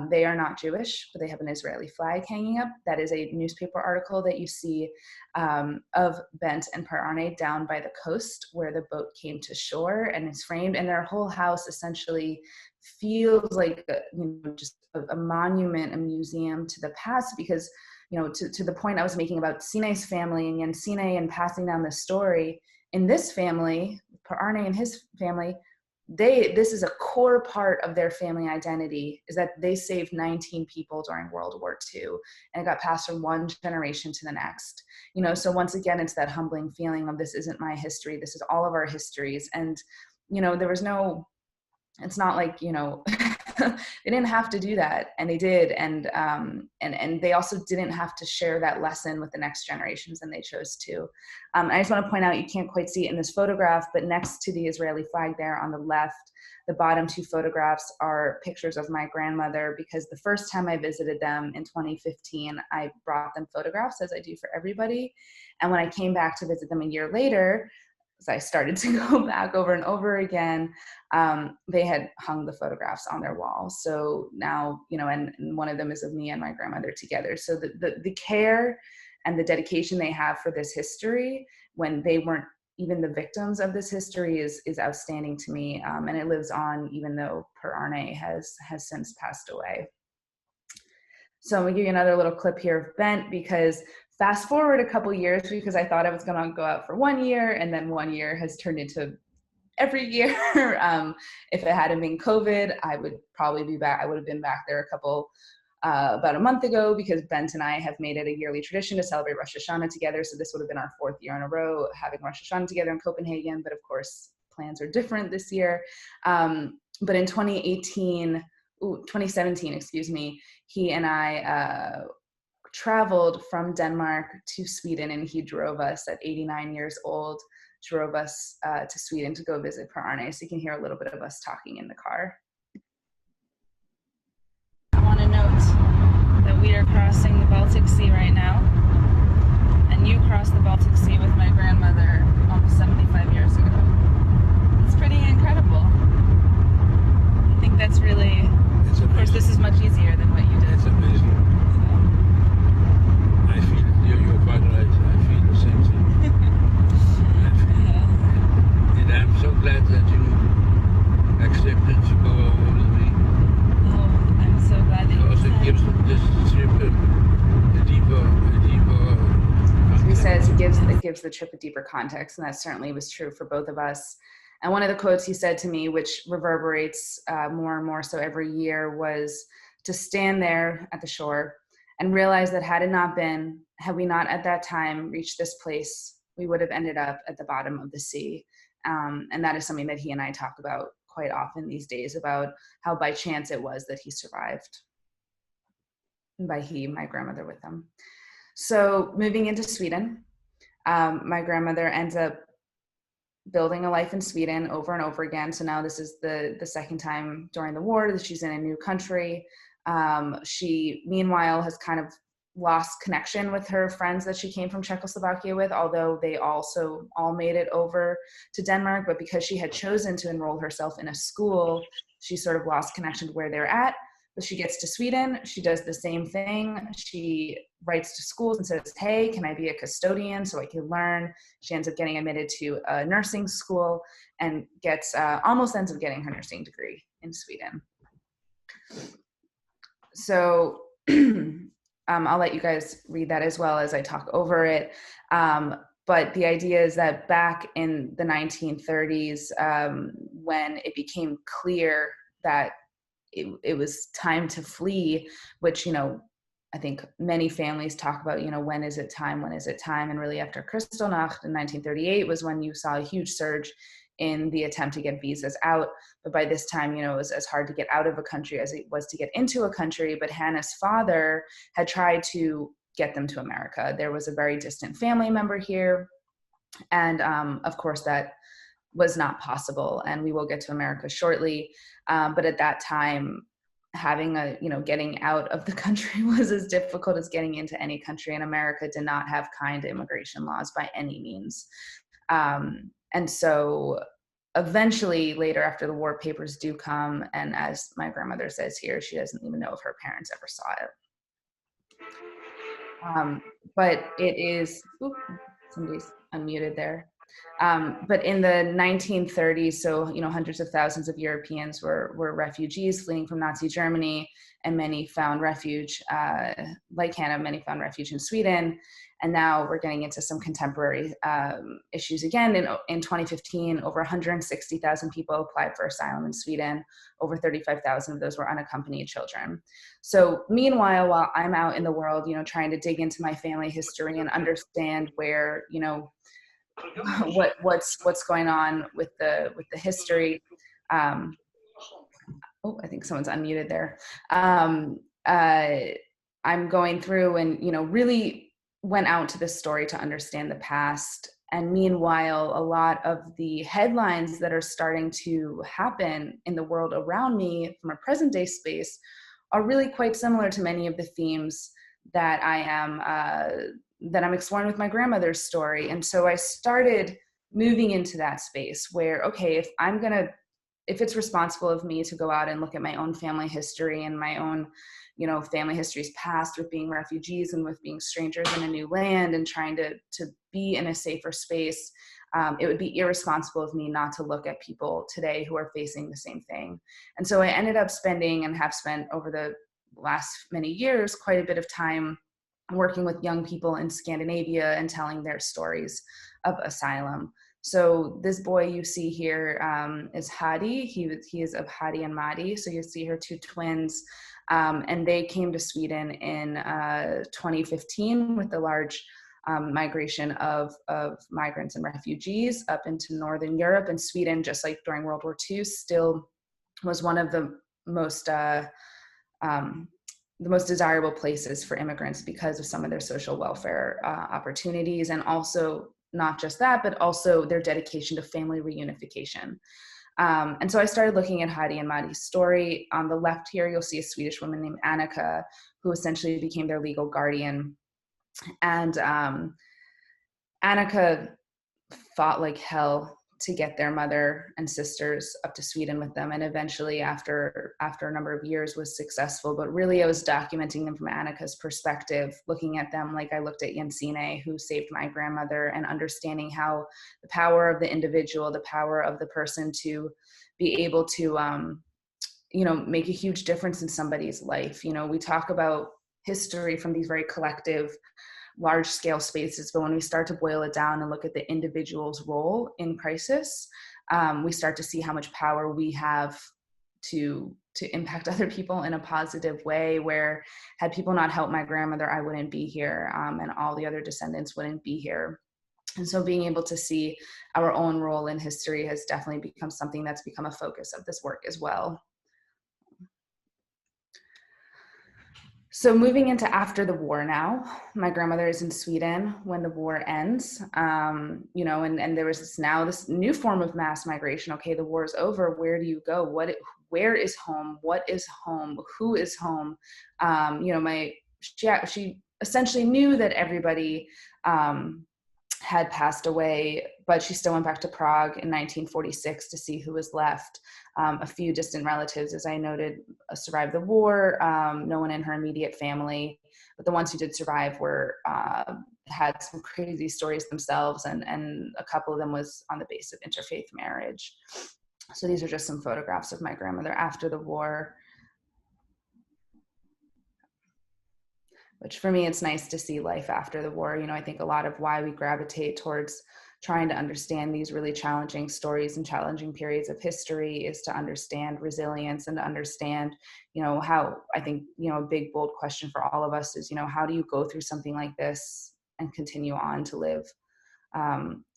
They are not Jewish, but they have an Israeli flag hanging up. That is a newspaper article that you see of Bent and Per Arne down by the coast where the boat came to shore, and it's framed. And their whole house essentially feels like just a monument, a museum to the past, because to the point I was making about Sine's family and Jensine and passing down the story, in this family, Per Arne and his family, this is a core part of their family identity, is that they saved 19 people during World War II, and it got passed from one generation to the next. So once again, it's that humbling feeling of, this isn't my history, this is all of our histories. And there was no, it's not like they didn't have to do that, and they did, and they also didn't have to share that lesson with the next generations, and they chose to. I just want to point out, you can't quite see it in this photograph, but next to the Israeli flag there on the left, the bottom 2 photographs are pictures of my grandmother, because the first time I visited them in 2015, I brought them photographs, as I do for everybody. And when I came back to visit them a year later, as I started to go back over and over again, they had hung the photographs on their wall. So now, and one of them is of me and my grandmother together. So the care and the dedication they have for this history, when they weren't even the victims of this history, is outstanding to me. And it lives on, even though Per Arne has since passed away. So I'm gonna give you another little clip here of Bent, because fast forward a couple years, because I thought I was gonna go out for 1 year, and then 1 year has turned into every year. If it hadn't been COVID, I would probably be back. I would have been back there about a month ago, because Bent and I have made it a yearly tradition to celebrate Rosh Hashanah together. So this would have been our 4th year in a row having Rosh Hashanah together in Copenhagen. But of course, plans are different this year. But in 2017, excuse me, he and I traveled from Denmark to Sweden, and he drove us at 89 years old, drove us to Sweden to go visit Per Arne. So you can hear a little bit of us talking in the car. I want to note that we are crossing the Baltic Sea right now, and you crossed the Baltic Sea with my grandmother almost 75 years ago. It's pretty incredible. I think that's really, of course, this is much easier than what you did. It's amazing. I feel, you're quite right, I feel the same thing. And I'm so glad that you accepted to go over with me. Oh, I'm so glad that Because it gives this trip a deeper context. He says it gives the trip a deeper context, and that certainly was true for both of us. And one of the quotes he said to me, which reverberates more and more so every year, was to stand there at the shore and realize that had we not at that time reached this place, we would have ended up at the bottom of the sea. And that is something that he and I talk about quite often these days, about how by chance it was that he survived. And by he, my grandmother with him. So moving into Sweden, my grandmother ends up building a life in Sweden over and over again. So now this is the second time during the war that she's in a new country. She, meanwhile, has kind of lost connection with her friends that she came from Czechoslovakia with, although they also all made it over to Denmark. But because she had chosen to enroll herself in a school, she sort of lost connection to where they're at. But she gets to Sweden, she does the same thing. She writes to schools and says, hey, can I be a custodian so I can learn? She ends up getting admitted to a nursing school and almost ends up getting her nursing degree in Sweden. So I'll let you guys read that as well as I talk over it. But the idea is that back in the 1930s, when it became clear that it was time to flee, which, you know, I think many families talk about, you know, when is it time? When is it time? And really after Kristallnacht in 1938 was when you saw a huge surge in the attempt to get visas out. But by this time, you know, it was as hard to get out of a country as it was to get into a country. But Hannah's father had tried to get them to America. There was a very distant family member here. And of course, that was not possible. And we will get to America shortly. But at that time, having a, you know, getting out of the country was as difficult as getting into any country, and America did not have kind immigration laws by any means. And so eventually later after the war, papers do come, and as my grandmother says here, she doesn't even know if her parents ever saw it. But it is, somebody's unmuted there. But in the 1930s, so, you know, hundreds of thousands of Europeans were refugees fleeing from Nazi Germany, and many found refuge, like Hannah, many found refuge in Sweden. And now we're getting into some contemporary issues again. In 2015, over 160,000 people applied for asylum in Sweden. Over 35,000 of those were unaccompanied children. So meanwhile, while I'm out in the world, you know, trying to dig into my family history and understand where, you know, what's going on with the history. Oh, I think someone's unmuted there. I'm going through and, you know, really went out to this story to understand the past. And meanwhile, a lot of the headlines that are starting to happen in the world around me from a present day space are really quite similar to many of the themes that I'm exploring with my grandmother's story. And so I started moving into that space where, okay, if it's responsible of me to go out and look at my own family history and my own, you know, family history's past with being refugees and with being strangers in a new land and trying to be in a safer space, it would be irresponsible of me not to look at people today who are facing the same thing. And so I ended up spending, and have spent over the last many years, quite a bit of time working with young people in Scandinavia and telling their stories of asylum. So this boy you see here is Hadi. He is of Hadi and Madi. So you see her two twins, and they came to Sweden in 2015 with the large migration of migrants and refugees up into Northern Europe. And Sweden, just like during World War II, still was one of the most desirable places for immigrants because of some of their social welfare opportunities, and also not just that, but also their dedication to family reunification. And so I started looking at Hadi and Madi's story. On the left here, you'll see a Swedish woman named Annika, who essentially became their legal guardian. And Annika fought like hell to get their mother and sisters up to Sweden with them, and eventually after a number of years was successful. But really I was documenting them from Annika's perspective, looking at them like I looked at Jensine, who saved my grandmother, and understanding how the power of the individual, the power of the person to be able to you know, make a huge difference in somebody's life. You know, we talk about history from these very collective, large scale spaces, but when we start to boil it down and look at the individual's role in crisis, we start to see how much power we have to impact other people in a positive way, where had people not helped my grandmother, I wouldn't be here, and all the other descendants wouldn't be here. And so being able to see our own role in history has definitely become something that's become a focus of this work as well. So moving into after the war now, my grandmother is in Sweden when the war ends, you know, and there was this new form of mass migration. Okay, the war is over. Where do you go? Where is home? What is home? Who is home? You know, she essentially knew that everybody had passed away, but she still went back to Prague in 1946 to see who was left. A few distant relatives, as I noted, survived the war. No one in her immediate family, but the ones who did survive had some crazy stories themselves, and a couple of them was on the basis of interfaith marriage. So these are just some photographs of my grandmother after the war. Which for me, it's nice to see life after the war. You know, I think a lot of why we gravitate towards trying to understand these really challenging stories and challenging periods of history is to understand resilience and to understand, how, I think, a big, bold question for all of us is, how do you go through something like this and continue on to live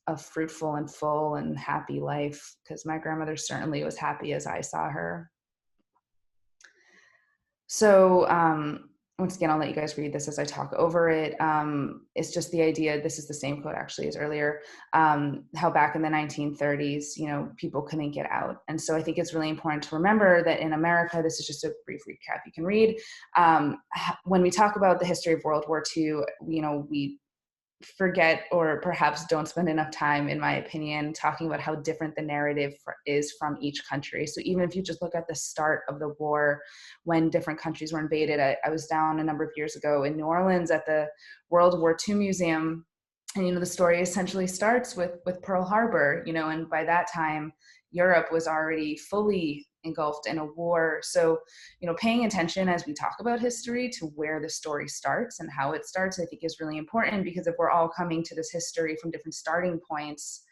a fruitful and full and happy life? Because my grandmother certainly was happy as I saw her. So once again, I'll let you guys read this as I talk over it. It's just the idea, this is the same quote actually as earlier, how back in the 1930s, people couldn't get out. And so I think it's really important to remember that in America, this is just a brief recap you can read. When we talk about the history of World War II, we forget or perhaps don't spend enough time, in my opinion, talking about how different the narrative is from each country. So even if you just look at the start of the war, when different countries were invaded, I was down a number of years ago in New Orleans at the World War II Museum, and the story essentially starts with Pearl Harbor, and by that time Europe was already fully engulfed in a war. So, paying attention as we talk about history to where the story starts and how it starts, I think is really important, because if we're all coming to this history from different starting points,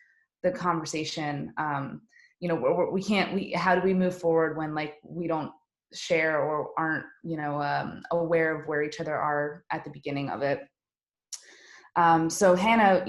the conversation, how do we move forward when we don't share or aren't, aware of where each other are at the beginning of it. So Hannah,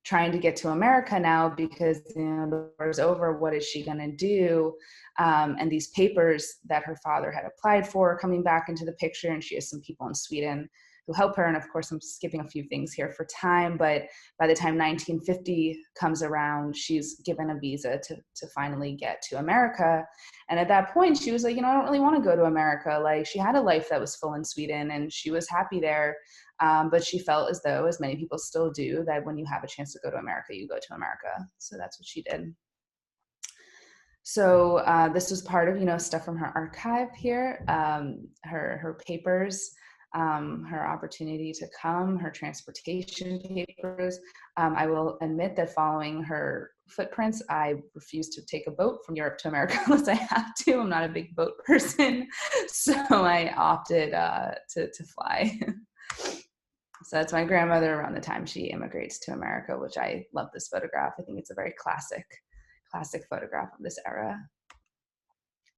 trying to get to America now because the war's over, what is she going to do? And these papers that her father had applied for coming back into the picture, and she has some people in Sweden who help her. And of course, I'm skipping a few things here for time, but by the time 1950 comes around, she's given a visa to finally get to America. And at that point, she was like, I don't really want to go to America. Like, she had a life that was full in Sweden and she was happy there. But she felt as though, as many people still do, that when you have a chance to go to America, you go to America. So that's what she did. So this was part of, stuff from her archive here, her papers, her opportunity to come, her transportation papers. I will admit that following her footprints, I refuse to take a boat from Europe to America unless I have to. I'm not a big boat person, so I opted to fly. So that's my grandmother around the time she immigrates to America, which I love this photograph. I think it's a very classic photograph of this era.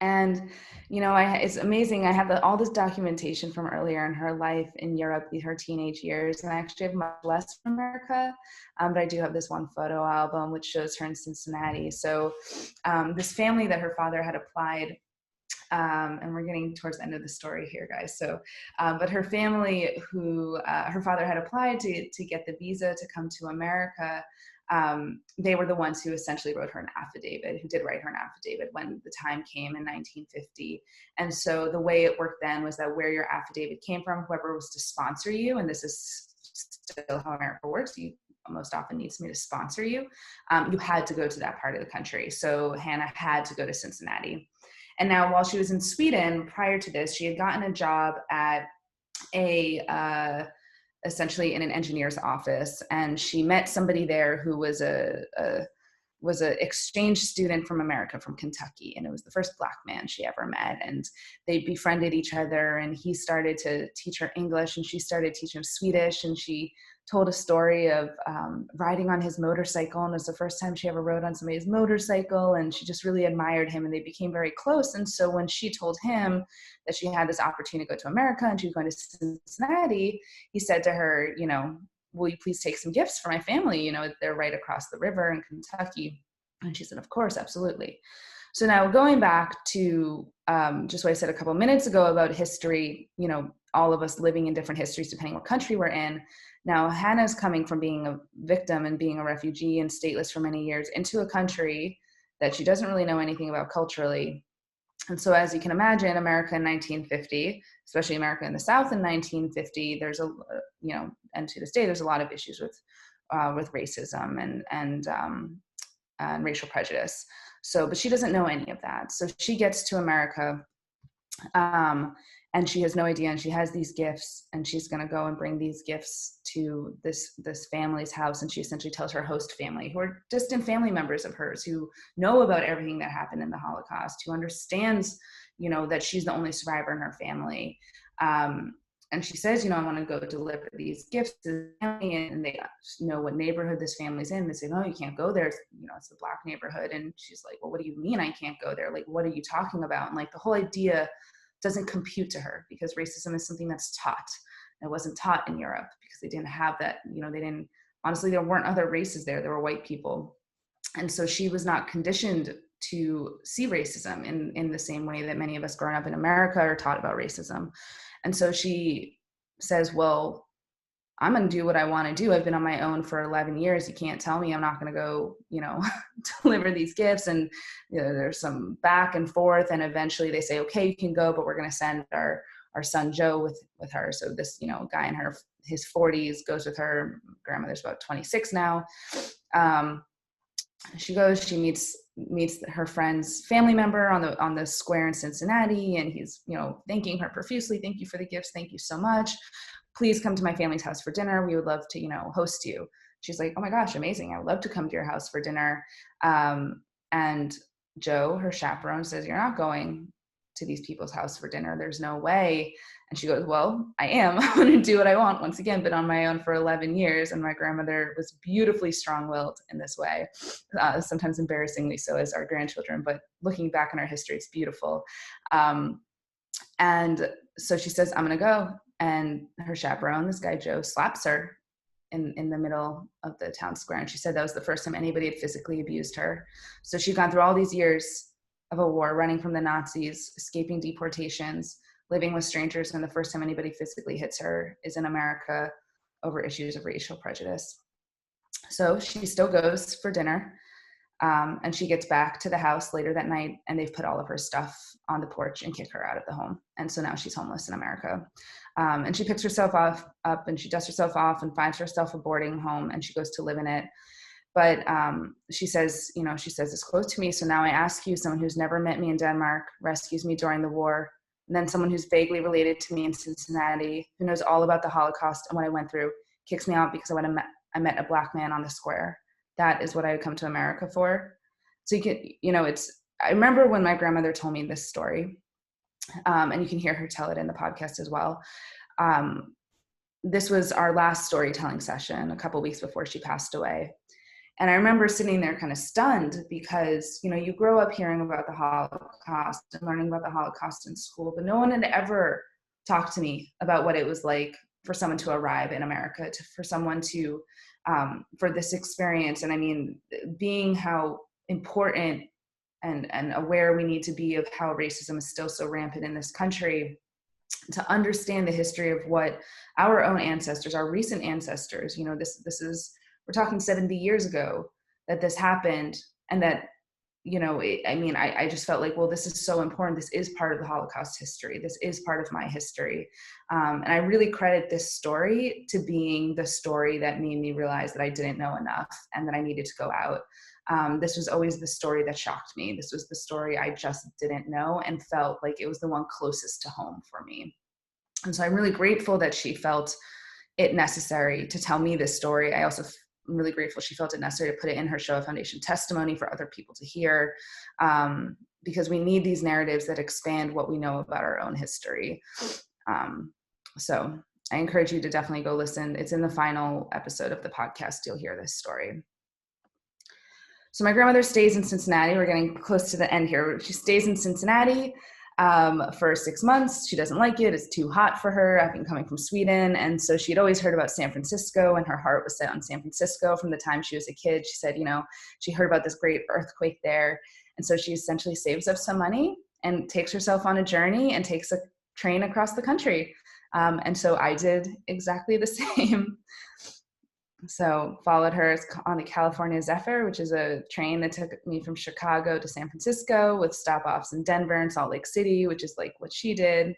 And, it's amazing. I have all this documentation from earlier in her life in Europe, her teenage years, and I actually have much less from America, but I do have this one photo album which shows her in Cincinnati. So this family that her father had applied, and we're getting towards the end of the story here, guys. So, but her family, who her father had applied to get the visa to come to America, they were the ones who essentially wrote her an affidavit, who did write her an affidavit when the time came in 1950. And so the way it worked then was that where your affidavit came from, whoever was to sponsor you, and this is still how America works, you most often needs me to sponsor you, you had to go to that part of the country. So Hannah had to go to Cincinnati. And now while she was in Sweden, prior to this, she had gotten a job at essentially in an engineer's office, and she met somebody there who was a exchange student from America, from Kentucky, and it was the first Black man she ever met, and they befriended each other, and he started to teach her English and she started teaching him Swedish, and she told a story of riding on his motorcycle, and it was the first time she ever rode on somebody's motorcycle, and she just really admired him, and they became very close. And so when she told him that she had this opportunity to go to America and she was going to Cincinnati, he said to her, will you please take some gifts for my family? They're right across the river in Kentucky. And she said, of course, absolutely. So now going back to just what I said a couple of minutes ago about history, all of us living in different histories depending what country we're in. Now Hannah's coming from being a victim and being a refugee and stateless for many years into a country that she doesn't really know anything about culturally. And so as you can imagine, America in 1950, especially America in the South in 1950, there's and to this day, there's a lot of issues with racism and racial prejudice. So, but she doesn't know any of that. So she gets to America, and she has no idea, and she has these gifts, and she's going to go and bring these gifts to this family's house. And she essentially tells her host family, who are distant family members of hers, who know about everything that happened in the Holocaust, who understands, that she's the only survivor in her family. And she says, I want to go deliver these gifts to the family, and they know what neighborhood this family's in. They say, no, you can't go there. It's, it's the Black neighborhood. And she's like, well, what do you mean I can't go there? Like, what are you talking about? And like the whole idea doesn't compute to her, because racism is something that's taught. It wasn't taught in Europe because they didn't have that, they didn't, honestly, there weren't other races there. There were white people. And so she was not conditioned to see racism in the same way that many of us growing up in America are taught about racism. And so she says, well, I'm going to do what I want to do. I've been on my own for 11 years. You can't tell me I'm not going to go, deliver these gifts. And there's some back and forth. And eventually they say, okay, you can go, but we're going to send our son Joe with her. So this, guy in his 40s goes with her. Grandmother's about 26 now. She goes, she meets her friend's family member on the square in Cincinnati, and he's, thanking her profusely. Thank you for the gifts. Thank you so much. Please come to my family's house for dinner. We would love to, host you. She's like, oh my gosh, amazing. I would love to come to your house for dinner. And Joe, her chaperone, says, you're not going to these people's house for dinner. There's no way. And she goes, well, I am. I'm going to do what I want. Once again, been on my own for 11 years. And my grandmother was beautifully strong-willed in this way, sometimes embarrassingly so as our grandchildren. But looking back on our history, it's beautiful. And so she says, I'm going to go. And her chaperone, this guy Joe, slaps her in the middle of the town square. And she said that was the first time anybody had physically abused her. So she'd gone through all these years of a war, running from the Nazis, escaping deportations, living with strangers, and the first time anybody physically hits her is in America over issues of racial prejudice. So she still goes for dinner, and she gets back to the house later that night, and they've put all of her stuff on the porch and kick her out of the home. And so now she's homeless in America. And she picks herself up and she dusts herself off and finds herself a boarding home, and she goes to live in it. But she says this quote to me. So now I ask you, someone who's never met me in Denmark, rescues me during the war, and then someone who's vaguely related to me in Cincinnati, who knows all about the Holocaust and what I went through, kicks me out because I met a Black man on the square. That is what I had come to America for. So you can, I remember when my grandmother told me this story, and you can hear her tell it in the podcast as well. This was our last storytelling session a couple weeks before she passed away. And I remember sitting there kind of stunned because, you grow up hearing about the Holocaust and learning about the Holocaust in school, but no one had ever talked to me about what it was like for someone to arrive in America, for someone to, for this experience. And I mean, being how important and aware we need to be of how racism is still so rampant in this country, to understand the history of what our own ancestors, our recent ancestors, this is, we're talking 70 years ago that this happened, and that, I just felt like, well, this is so important. This is part of the Holocaust history. This is part of my history. And I really credit this story to being the story that made me realize that I didn't know enough and that I needed to go out. This was always the story that shocked me. This was the story I just didn't know and felt like it was the one closest to home for me. And so I'm really grateful that she felt it necessary to tell me this story. I also I'm really grateful she felt it necessary to put it in her Shoah Foundation testimony for other people to hear, because we need these narratives that expand what we know about our own history. So I encourage you to definitely go listen. It's in the final episode of the podcast. You'll hear this story. So my grandmother stays in Cincinnati. We're getting close to the end here. She stays in Cincinnati for 6 months. She doesn't like it. It's too hot for her. I've been coming from Sweden. And so she'd always heard about San Francisco, and her heart was set on San Francisco from the time she was a kid. She said, she heard about this great earthquake there. And so she essentially saves up some money and takes herself on a journey and takes a train across the country. And so I did exactly the same. So followed her on the California Zephyr, which is a train that took me from Chicago to San Francisco with stop-offs in Denver and Salt Lake City, which is like what she did.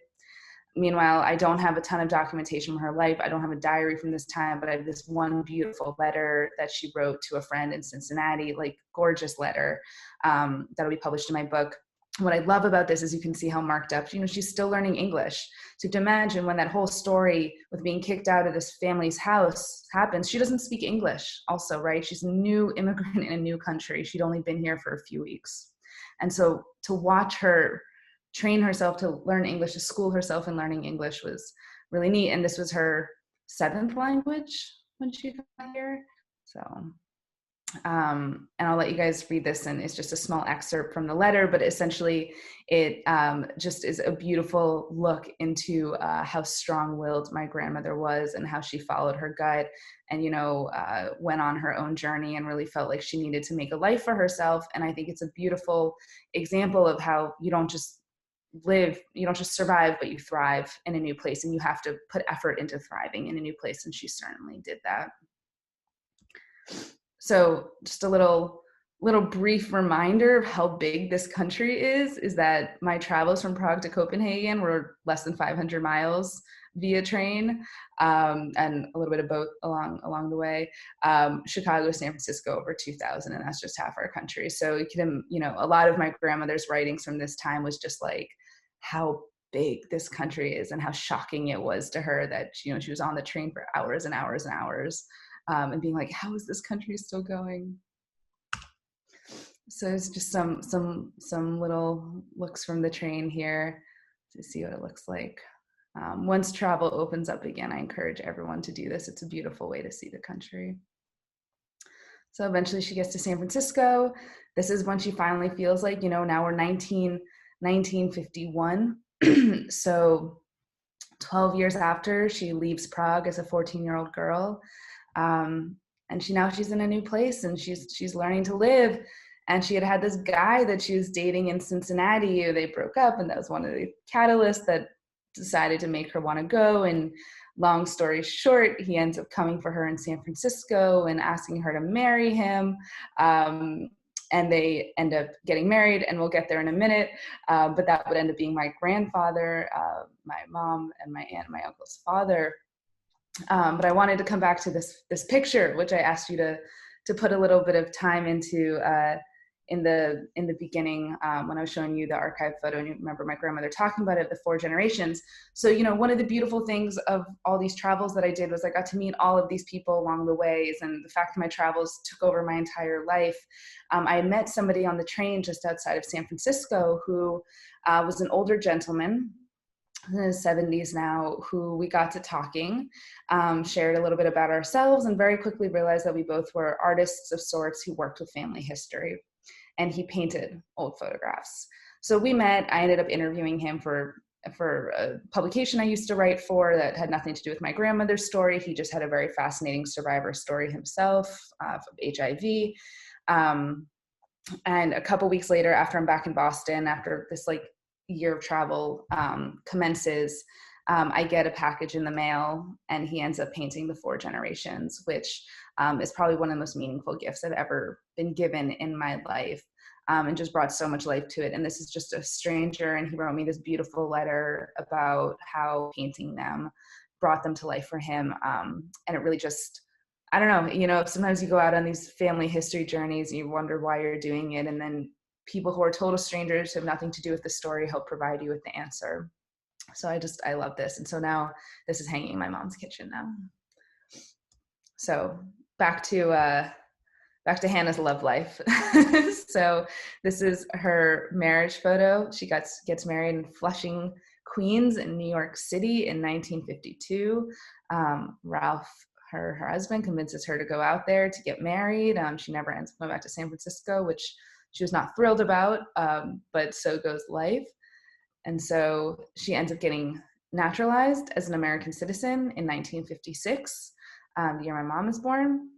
Meanwhile, I don't have a ton of documentation from her life. I don't have a diary from this time, but I have this one beautiful letter that she wrote to a friend in Cincinnati, like gorgeous letter that'll be published in my book. What I love about this is you can see how marked up, she's still learning English. So to imagine when that whole story with being kicked out of this family's house happens, she doesn't speak English also, right? She's a new immigrant in a new country. She'd only been here for a few weeks. And so to watch her train herself to learn English, to school herself in learning English was really neat. And this was her 7th language when she got here. So, and I'll let you guys read this, and it's just a small excerpt from the letter, but essentially it just is a beautiful look into how strong-willed my grandmother was and how she followed her gut and, you know, went on her own journey and really felt like she needed to make a life for herself. And I think it's a beautiful example of how you don't just live, you don't just survive, but you thrive in a new place, and you have to put effort into thriving in a new place. And she certainly did that. So just a little brief reminder of how big this country is that my travels from Prague to Copenhagen were less than 500 miles via train, and a little bit of boat along the way. Chicago, San Francisco, over 2,000, and that's just half our country. So you can, you know, a lot of my grandmother's writings from this time was just like how big this country is and how shocking it was to her that, you know, she was on the train for hours and hours and hours, and being like, how is this country still going? So it's just some little looks from the train here to see what it looks like. Once travel opens up again, I encourage everyone to do this. It's a beautiful way to see the country. So eventually she gets to San Francisco. This is when she finally feels like, you know, now we're 1951. So 12 years after she leaves Prague as a 14-year-old girl. And she's in a new place, and she's learning to live. And she had this guy that she was dating in Cincinnati. They broke up, and that was one of the catalysts that decided to make her want to go. And long story short, he ends up coming for her in San Francisco and asking her to marry him. And they end up getting married, and we'll get there in a minute. But that would end up being my grandfather, my mom, and my aunt and my uncle's father. But I wanted to come back to this picture, which I asked you to put a little bit of time into in the beginning, when I was showing you the archive photo, and you remember my grandmother talking about it, the 4 generations. So, you know, one of the beautiful things of all these travels that I did was I got to meet all of these people along the ways, and the fact that my travels took over my entire life. I had met somebody on the train just outside of San Francisco who was an older gentleman in his 70s now, who we got to talking, shared a little bit about ourselves, and very quickly realized that we both were artists of sorts who worked with family history, and he painted old photographs. So we met. I ended up interviewing him for a publication I used to write for that had nothing to do with my grandmother's story. He just had a very fascinating survivor story himself of HIV. And a couple weeks later, after I'm back in Boston, after this like year of travel commences, I get a package in the mail, and he ends up painting the 4 generations, which is probably one of the most meaningful gifts I've ever been given in my life, and just brought so much life to it. And this is just a stranger, and he wrote me this beautiful letter about how painting them brought them to life for him. And it really just, I don't know, you know, sometimes you go out on these family history journeys and you wonder why you're doing it, and then people who are total strangers who have nothing to do with the story help provide you with the answer. So I love this. And so now this is hanging in my mom's kitchen now. So back to Hannah's love life. So this is her marriage photo. She gets married in Flushing, Queens in New York City in 1952. Ralph, her husband, convinces her to go out there to get married. She never ends up going back to San Francisco, which she was not thrilled about, but so goes life. And so she ends up getting naturalized as an American citizen in 1956, the year my mom was born.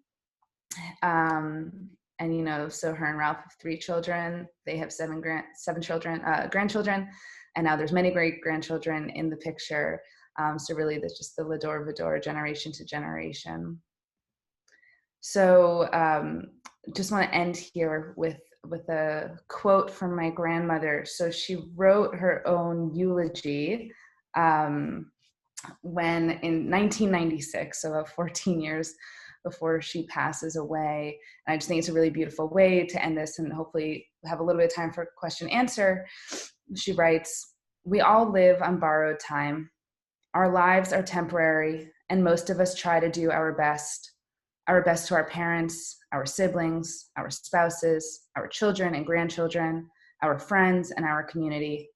And, you know, so her and Ralph have 3 children. They have 7 grandchildren, and now there's many great-grandchildren in the picture. So really, that's just the Lador Vador, generation to generation. So just want to end here with a quote from my grandmother. So she wrote her own eulogy when in 1996, so about 14 years before she passes away. And I just think it's a really beautiful way to end this, and hopefully have a little bit of time for question answer. She writes, "We all live on borrowed time. Our lives are temporary, and most of us try to do our best to our parents, our siblings, our spouses, our children and grandchildren, our friends, and our community.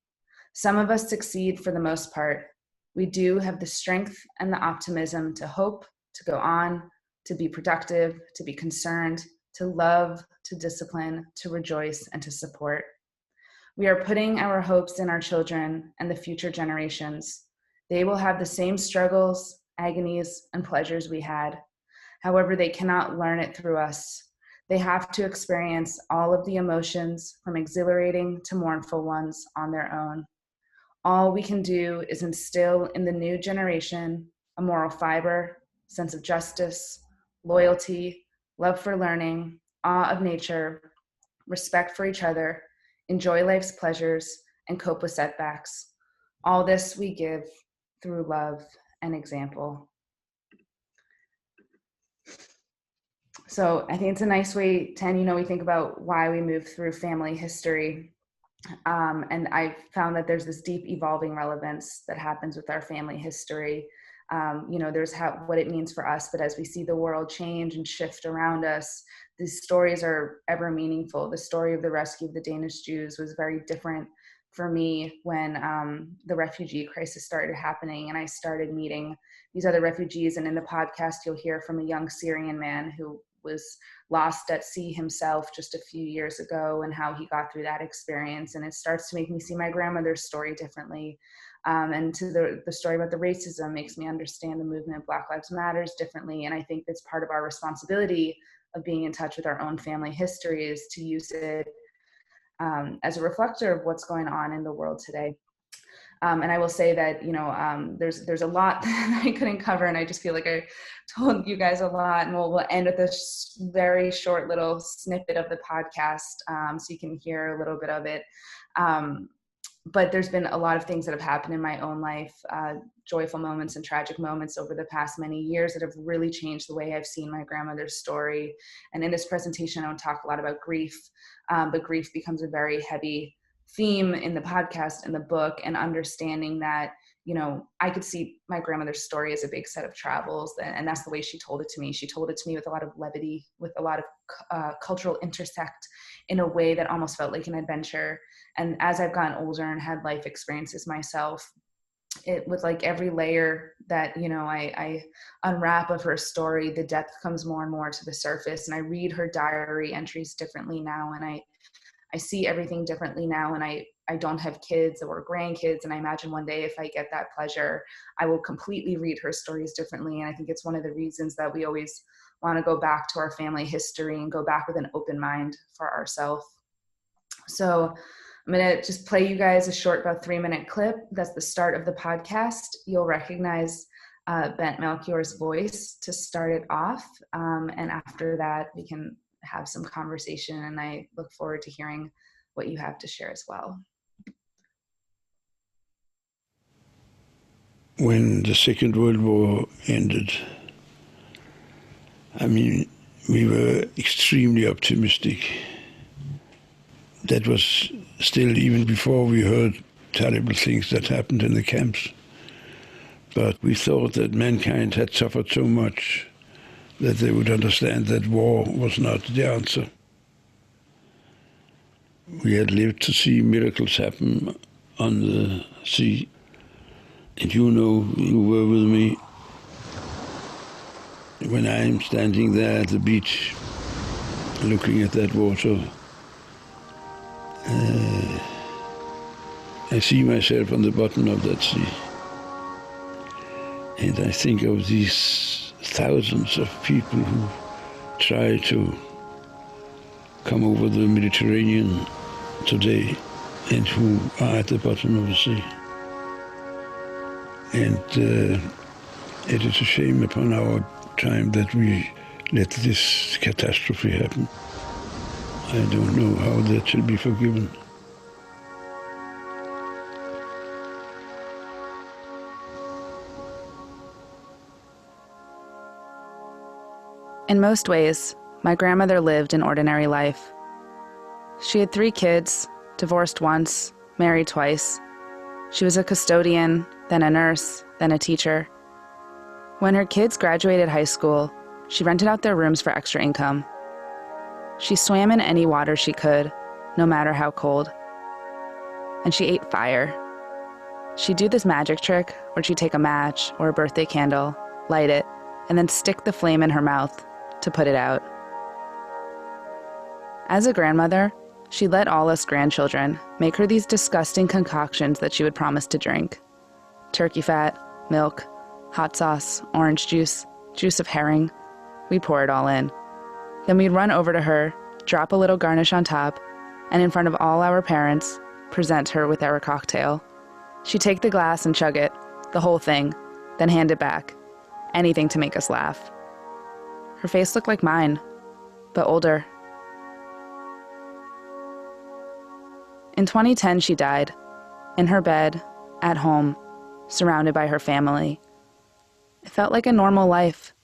Some of us succeed for the most part. we do have the strength and the optimism to hope, to go on, to be productive, to be concerned, to love, to discipline, to rejoice, and to support. We are putting our hopes in our children and the future generations. They will have the same struggles, agonies, and pleasures we had. However, they cannot learn it through us. They have to experience all of the emotions, from exhilarating to mournful ones, on their own. All we can do is instill in the new generation a moral fiber, sense of justice, loyalty, love for learning, awe of nature, respect for each other, enjoy life's pleasures, and cope with setbacks. All this we give through love and example. So I think it's a nice way to end. We think about why we move through family history. And I found that there's this deep evolving relevance that happens with our family history. There's what it means for us, but as we see the world change and shift around us, these stories are ever meaningful. The story of the rescue of the Danish Jews was very different for me when the refugee crisis started happening, and I started meeting these other refugees. And in the podcast, you'll hear from a young Syrian man who was lost at sea himself just a few years ago, and how he got through that experience. And it starts to make me see my grandmother's story differently. And to the story about the racism makes me understand the movement Black Lives Matters differently. And I think that's part of our responsibility of being in touch with our own family history, is to use it as a reflector of what's going on in the world today. And I will say that, there's a lot that I couldn't cover, and I just feel like I told you guys a lot, and we'll end with this very short little snippet of the podcast, so you can hear a little bit of it. But there's been a lot of things that have happened in my own life, joyful moments and tragic moments over the past many years, that have really changed the way I've seen my grandmother's story. And in this presentation, I don't talk a lot about grief, but grief becomes a very heavy theme in the podcast and the book, and understanding that, I could see my grandmother's story as a big set of travels, and that's the way she told it to me. She told it to me with a lot of levity, with a lot of cultural intersect, in a way that almost felt like an adventure. And as I've gotten older and had life experiences myself, it with like every layer that, I unwrap of her story, the depth comes more and more to the surface. And I read her diary entries differently now, and I see everything differently now. And I don't have kids or grandkids, and I imagine one day, if I get that pleasure, I will completely read her stories differently. And I think it's one of the reasons that we always want to go back to our family history and go back with an open mind for ourselves. So I'm going to just play you guys a short, about 3-minute clip. That's the start of the podcast. You'll recognize Bent Melchior's voice to start it off. And after that, we can have some conversation, and I look forward to hearing what you have to share as well. When the Second World War ended, we were extremely optimistic. That was still even before we heard terrible things that happened in the camps. But we thought that mankind had suffered so much that they would understand that war was not the answer. We had lived to see miracles happen on the sea. And you were with me when I'm standing there at the beach looking at that water. I see myself on the bottom of that sea. And I think of these thousands of people who try to come over the Mediterranean today and who are at the bottom of the sea. And it is a shame upon our time that we let this catastrophe happen. I don't know how that should be forgiven. In most ways, my grandmother lived an ordinary life. She had 3 kids, divorced once, married twice. She was a custodian, then a nurse, then a teacher. When her kids graduated high school, she rented out their rooms for extra income. She swam in any water she could, no matter how cold. And she ate fire. She'd do this magic trick where she'd take a match or a birthday candle, light it, and then stick the flame in her mouth to put it out. As a grandmother, she let all us grandchildren make her these disgusting concoctions that she would promise to drink. Turkey fat, milk, hot sauce, orange juice, juice of herring. We'd pour it all in. Then we'd run over to her, drop a little garnish on top, and in front of all our parents, present her with our cocktail. She'd take the glass and chug it, the whole thing, then hand it back. Anything to make us laugh. Her face looked like mine, but older. In 2010, she died, in her bed, at home, surrounded by her family. It felt like a normal life,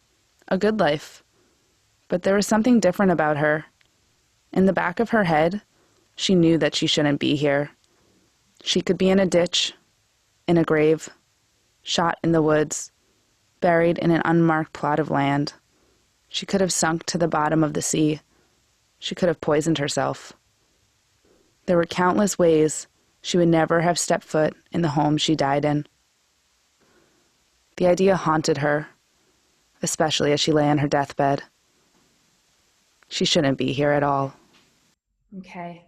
a good life, but there was something different about her. In the back of her head, she knew that she shouldn't be here. She could be in a ditch, in a grave, shot in the woods, buried in an unmarked plot of land. She could have sunk to the bottom of the sea. She could have poisoned herself. There were countless ways she would never have stepped foot in the home she died in. The idea haunted her, especially as she lay on her deathbed. She shouldn't be here at all. Okay.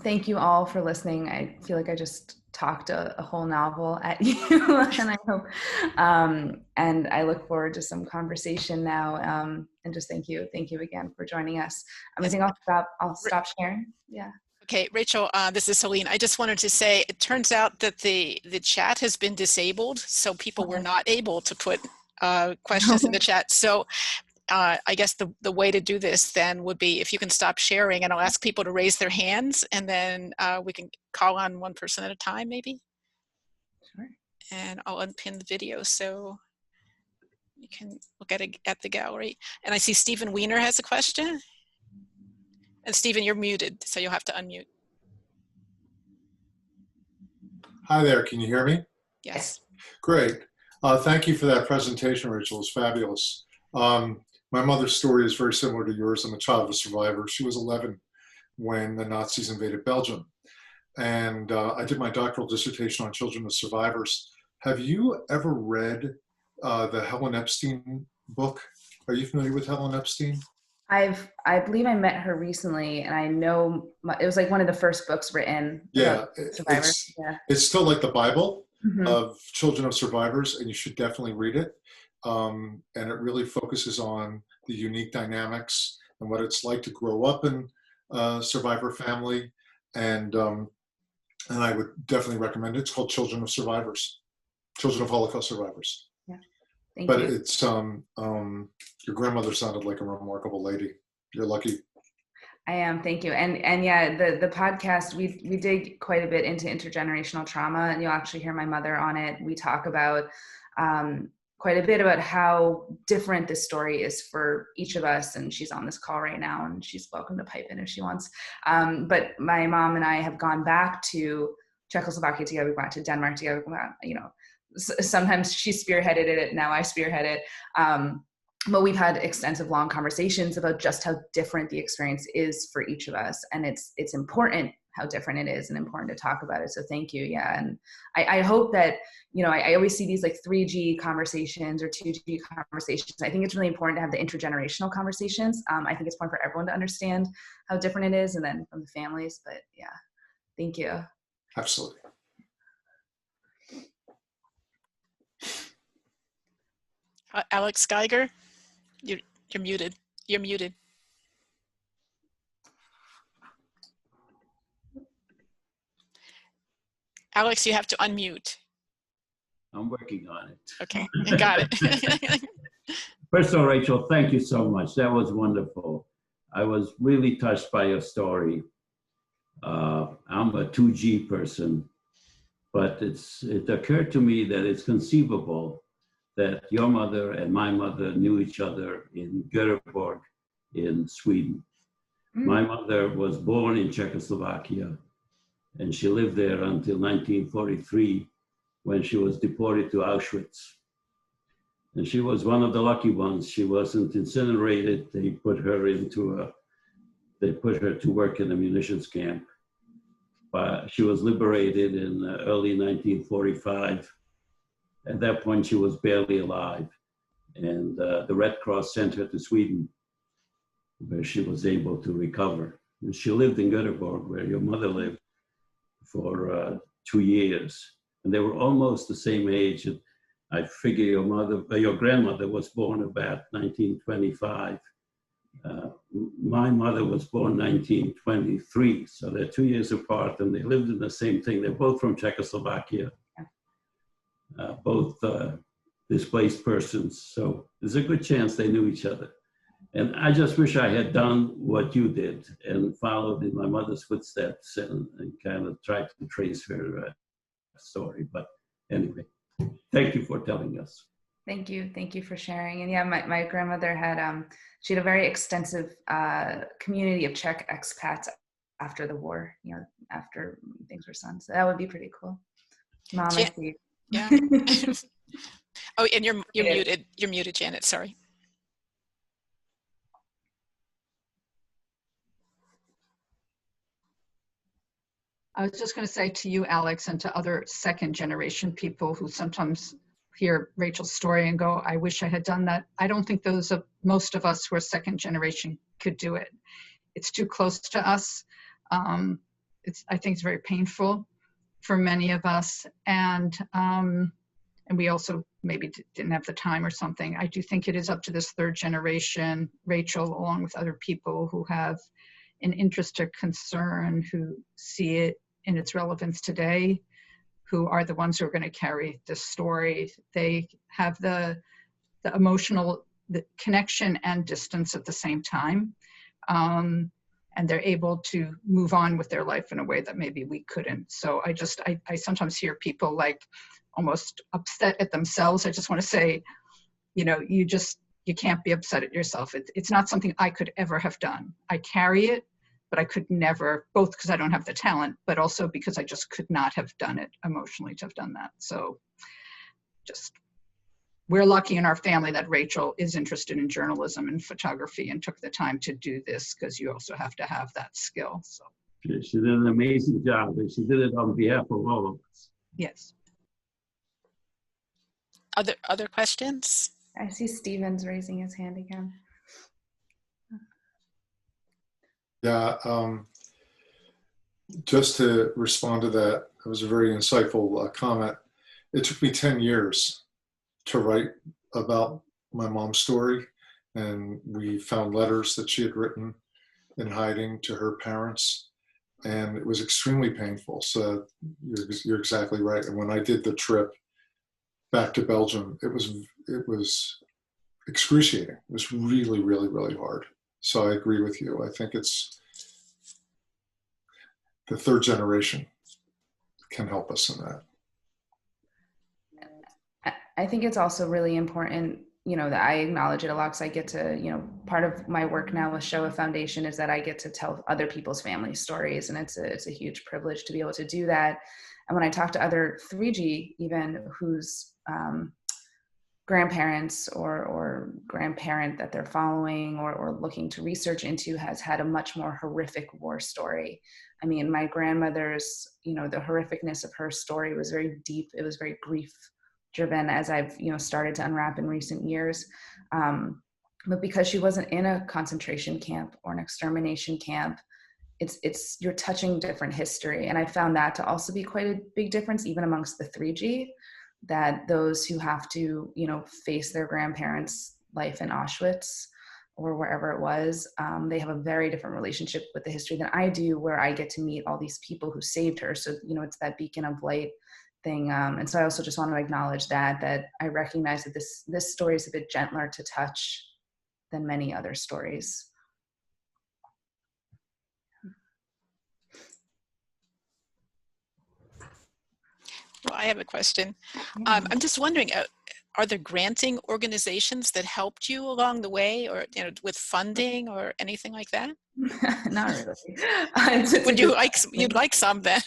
Thank you all for listening. I feel like I just talked a whole novel at you, and I hope, and I look forward to some conversation now. And just thank you again for joining us. I think I'll stop sharing. Yeah. Okay, Rachel, this is Celine. I just wanted to say, it turns out that the chat has been disabled, so people were not able to put questions in the chat. So I guess the way to do this then would be if you can stop sharing, and I'll ask people to raise their hands, and then we can call on one person at a time, maybe. Sure. And I'll unpin the video so you can look at the gallery. And I see Stephen Weiner has a question. And Stephen, you're muted, so you'll have to unmute. Hi there, can you hear me? Yes. Great. Thank you for that presentation, Rachel. It's fabulous. My mother's story is very similar to yours. I'm a child of a survivor. She was 11 when the Nazis invaded Belgium. And I did my doctoral dissertation on children of survivors. Have you ever read the Helen Epstein book? Are you familiar with Helen Epstein? I believe I met her recently, and I know it was like one of the first books written. Yeah, survivors. It's still like the Bible Mm-hmm. of children of survivors, and you should definitely read it. And it really focuses on the unique dynamics and what it's like to grow up in a survivor family. And I would definitely recommend it. It's called Children of Survivors, Children of Holocaust Survivors. Yeah, thank but you. It's your grandmother sounded like a remarkable lady. You're lucky. I am, thank you. And yeah, the podcast, we dig quite a bit into intergenerational trauma, and you'll actually hear my mother on it. We talk about quite a bit about how different this story is for each of us, and she's on this call right now, and she's welcome to pipe in if she wants. But my mom and I have gone back to Czechoslovakia together, we went to Denmark together, sometimes she spearheaded it, now I spearhead it. But we've had extensive, long conversations about just how different the experience is for each of us. And it's important how different it is and important to talk about it. So thank you. Yeah. And I hope that, I always see these like 3G conversations or 2G conversations. I think it's really important to have the intergenerational conversations. I think it's important for everyone to understand how different it is, and then from the families. But yeah, thank you. Absolutely. Alex Geiger, you're muted. You're muted. Alex, you have to unmute. I'm working on it. Okay, got it. First of all, Rachel, thank you so much. That was wonderful. I was really touched by your story. I'm a 2G person, but it occurred to me that it's conceivable that your mother and my mother knew each other in Göteborg in Sweden. My mother was born in Czechoslovakia, and she lived there until 1943, when she was deported to Auschwitz. And she was one of the lucky ones. She wasn't incinerated. They put her to work in a munitions camp. She was liberated in early 1945. At that point, she was barely alive. And the Red Cross sent her to Sweden, where she was able to recover. And she lived in Göteborg, where your mother lived, for 2 years. And they were almost the same age. I figure your grandmother was born about 1925. My mother was born 1923, so they're 2 years apart, and they lived in the same thing. They're both from Czechoslovakia, both displaced persons. So there's a good chance they knew each other. And I just wish I had done what you did and followed in my mother's footsteps and kind of tried to trace her story. But anyway, thank you for telling us. Thank you. Thank you for sharing. And yeah, my grandmother had, she had a very extensive community of Czech expats after the war, after things were done. So that would be pretty cool. Mom, I see. Yeah. Oh, and you're muted. You're muted, Janet. Sorry. I was just going to say to you, Alex, and to other second generation people who sometimes hear Rachel's story and go, I wish I had done that. I don't think most of us who are second generation could do it. It's too close to us. I think it's very painful for many of us. And we also maybe didn't have the time or something. I do think it is up to this third generation, Rachel, along with other people who have an interest or concern, who see it in its relevance today, who are the ones who are going to carry this story. They have the emotional connection and distance at the same time. And they're able to move on with their life in a way that maybe we couldn't. So I sometimes hear people like almost upset at themselves. I just want to say, you can't be upset at yourself. It's not something I could ever have done. I carry it, but I could never, both because I don't have the talent, but also because I just could not have done it emotionally to have done that. So we're lucky in our family that Rachel is interested in journalism and photography and took the time to do this, because you also have to have that skill. So she did an amazing job, and she did it on behalf of all of us. Yes. Other questions? I see Steven's raising his hand again. Yeah, just to respond to that, it was a very insightful comment. It took me 10 years to write about my mom's story, and we found letters that she had written in hiding to her parents, and it was extremely painful. So you're exactly right. And when I did the trip back to Belgium, it was excruciating. It was really, really, really hard. So I agree with you. I think it's the third generation can help us in that. I think it's also really important, that I acknowledge it a lot, because I get to, part of my work now with Showa Foundation is that I get to tell other people's family stories, and it's a huge privilege to be able to do that. And when I talk to other 3G, even whose grandparents or grandparent that they're following or looking to research into has had a much more horrific war story. I mean, my grandmother's, the horrificness of her story was very deep. It was very grief driven, as I've, started to unwrap in recent years. But because she wasn't in a concentration camp or an extermination camp, you're touching different history. And I found that to also be quite a big difference, even amongst the 3G, that those who have to, face their grandparents' life in Auschwitz or wherever it was, they have a very different relationship with the history than I do, where I get to meet all these people who saved her. So, it's that beacon of light thing. And so I also just want to acknowledge that I recognize that this story is a bit gentler to touch than many other stories. Well, I have a question. I'm just wondering, are there granting organizations that helped you along the way, or with funding or anything like that? Not really. You'd like some then?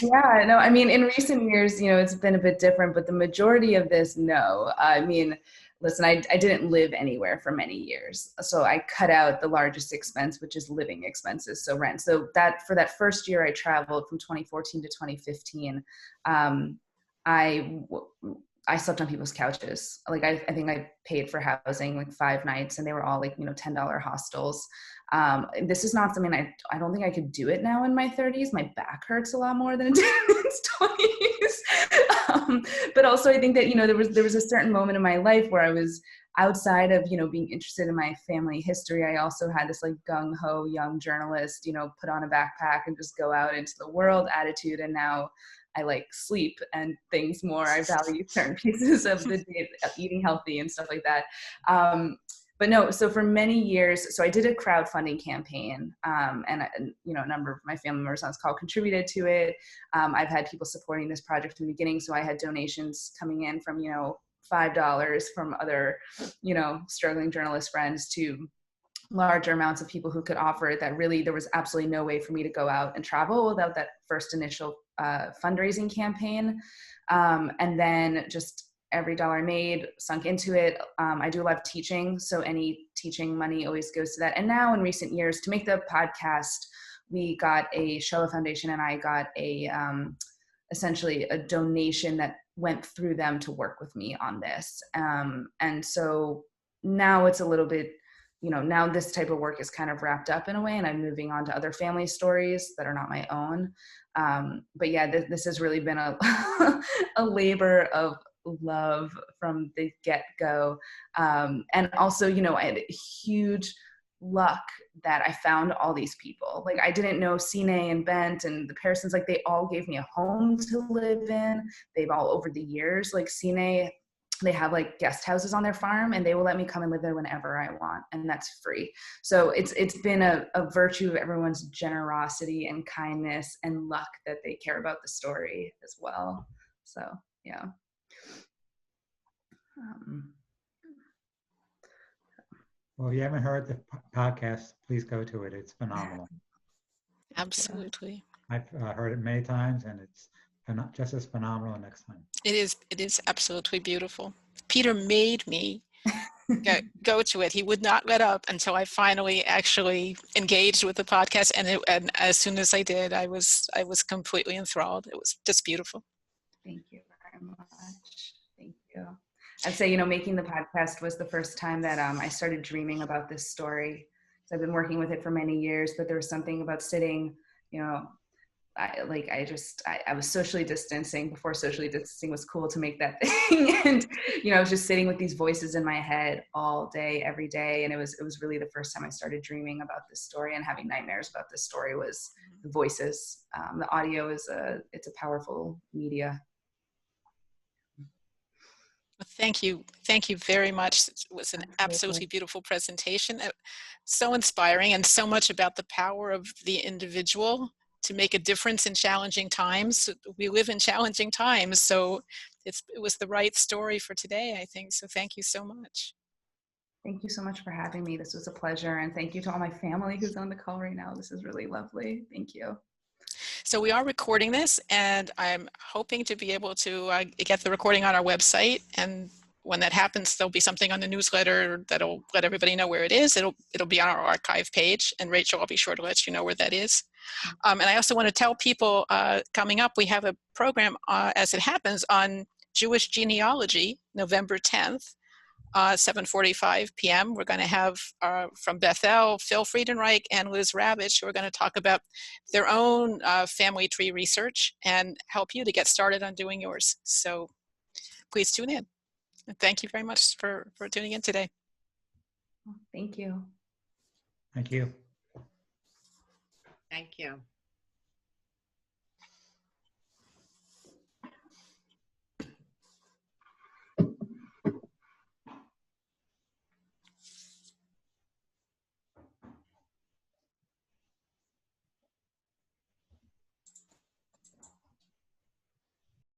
Yeah, no, I mean, in recent years, it's been a bit different, but the majority of this, no. I mean, listen, I didn't live anywhere for many years. So I cut out the largest expense, which is living expenses, so rent. So that for that first year I traveled from 2014 to 2015, I slept on people's couches. Like I think I paid for housing like 5 nights, and they were all like, you know, $10 hostels. This is not something I don't think I could do it now in my 30s. My back hurts a lot more than it did in its 20s. But also I think that, you know, there was a certain moment in my life where I was outside of, you know, being interested in my family history. I also had this like gung-ho young journalist, you know, put on a backpack and just go out into the world attitude. And now I like sleep and things more. I value certain pieces of the day, eating healthy and stuff like that. But no, so for many years, so I did a crowdfunding campaign, and you know, a number of my family members on this call contributed to it. I've had people supporting this project from the beginning, so I had donations coming in from, you know, $5 from other, you know, struggling journalist friends to larger amounts of people who could offer it. That really, there was absolutely no way for me to go out and travel without that first initial fundraising campaign. And then just every dollar I made sunk into it. I do a lot of teaching, so any teaching money always goes to that. And now in recent years, to make the podcast, we got a Shoah Foundation, and I got a essentially a donation that went through them to work with me on this. And so now it's a little bit, you know, now this type of work is kind of wrapped up in a way, and I'm moving on to other family stories that are not my own. But yeah, this has really been a a labor of love from the get-go. And also, you know, I had huge luck that I found all these people. Like I didn't know Sine and Bent and the Pearsons, like they all gave me a home to live in. They've all over the years, like Sine, they have like guest houses on their farm, and they will let me come and live there whenever I want, and that's free. So it's been a virtue of everyone's generosity and kindness and luck that they care about the story as well. So yeah. Well, if you haven't heard the podcast, please go to it. It's phenomenal. Absolutely. I've heard it many times, and it's just as phenomenal next time. It is absolutely beautiful. Peter made me go to it. He would not let up until I finally actually engaged with the podcast. And as soon as I did, I was completely enthralled. It was just beautiful. Thank you very much. Thank you. I'd say, you know, making the podcast was the first time that I started dreaming about this story. So I've been working with it for many years, but there was something about sitting, you know, I was socially distancing before socially distancing was cool to make that thing. And, you know, I was just sitting with these voices in my head all day, every day. And it was really the first time I started dreaming about this story and having nightmares about this story was the voices. The audio it's a powerful media. Thank you. Thank you very much. It was an absolutely beautiful presentation. So inspiring, and so much about the power of the individual to make a difference in challenging times. We live in challenging times, so it was the right story for today, I think. So thank you so much. Thank you so much for having me. This was a pleasure. And thank you to all my family who's on the call right now. This is really lovely. Thank you. So we are recording this, and I'm hoping to be able to get the recording on our website. And when that happens, there'll be something on the newsletter that'll let everybody know where it is. It'll be on our archive page, and Rachel, I'll be sure to let you know where that is. And I also want to tell people coming up, we have a program, as it happens, on Jewish genealogy, November 10th. 7:45 p.m. We're going to have from Bethel, Phil Friedenreich and Liz Ravitch, who are going to talk about their own family tree research and help you to get started on doing yours. So please tune in. And thank you very much for tuning in today. Thank you. Thank you. Thank you.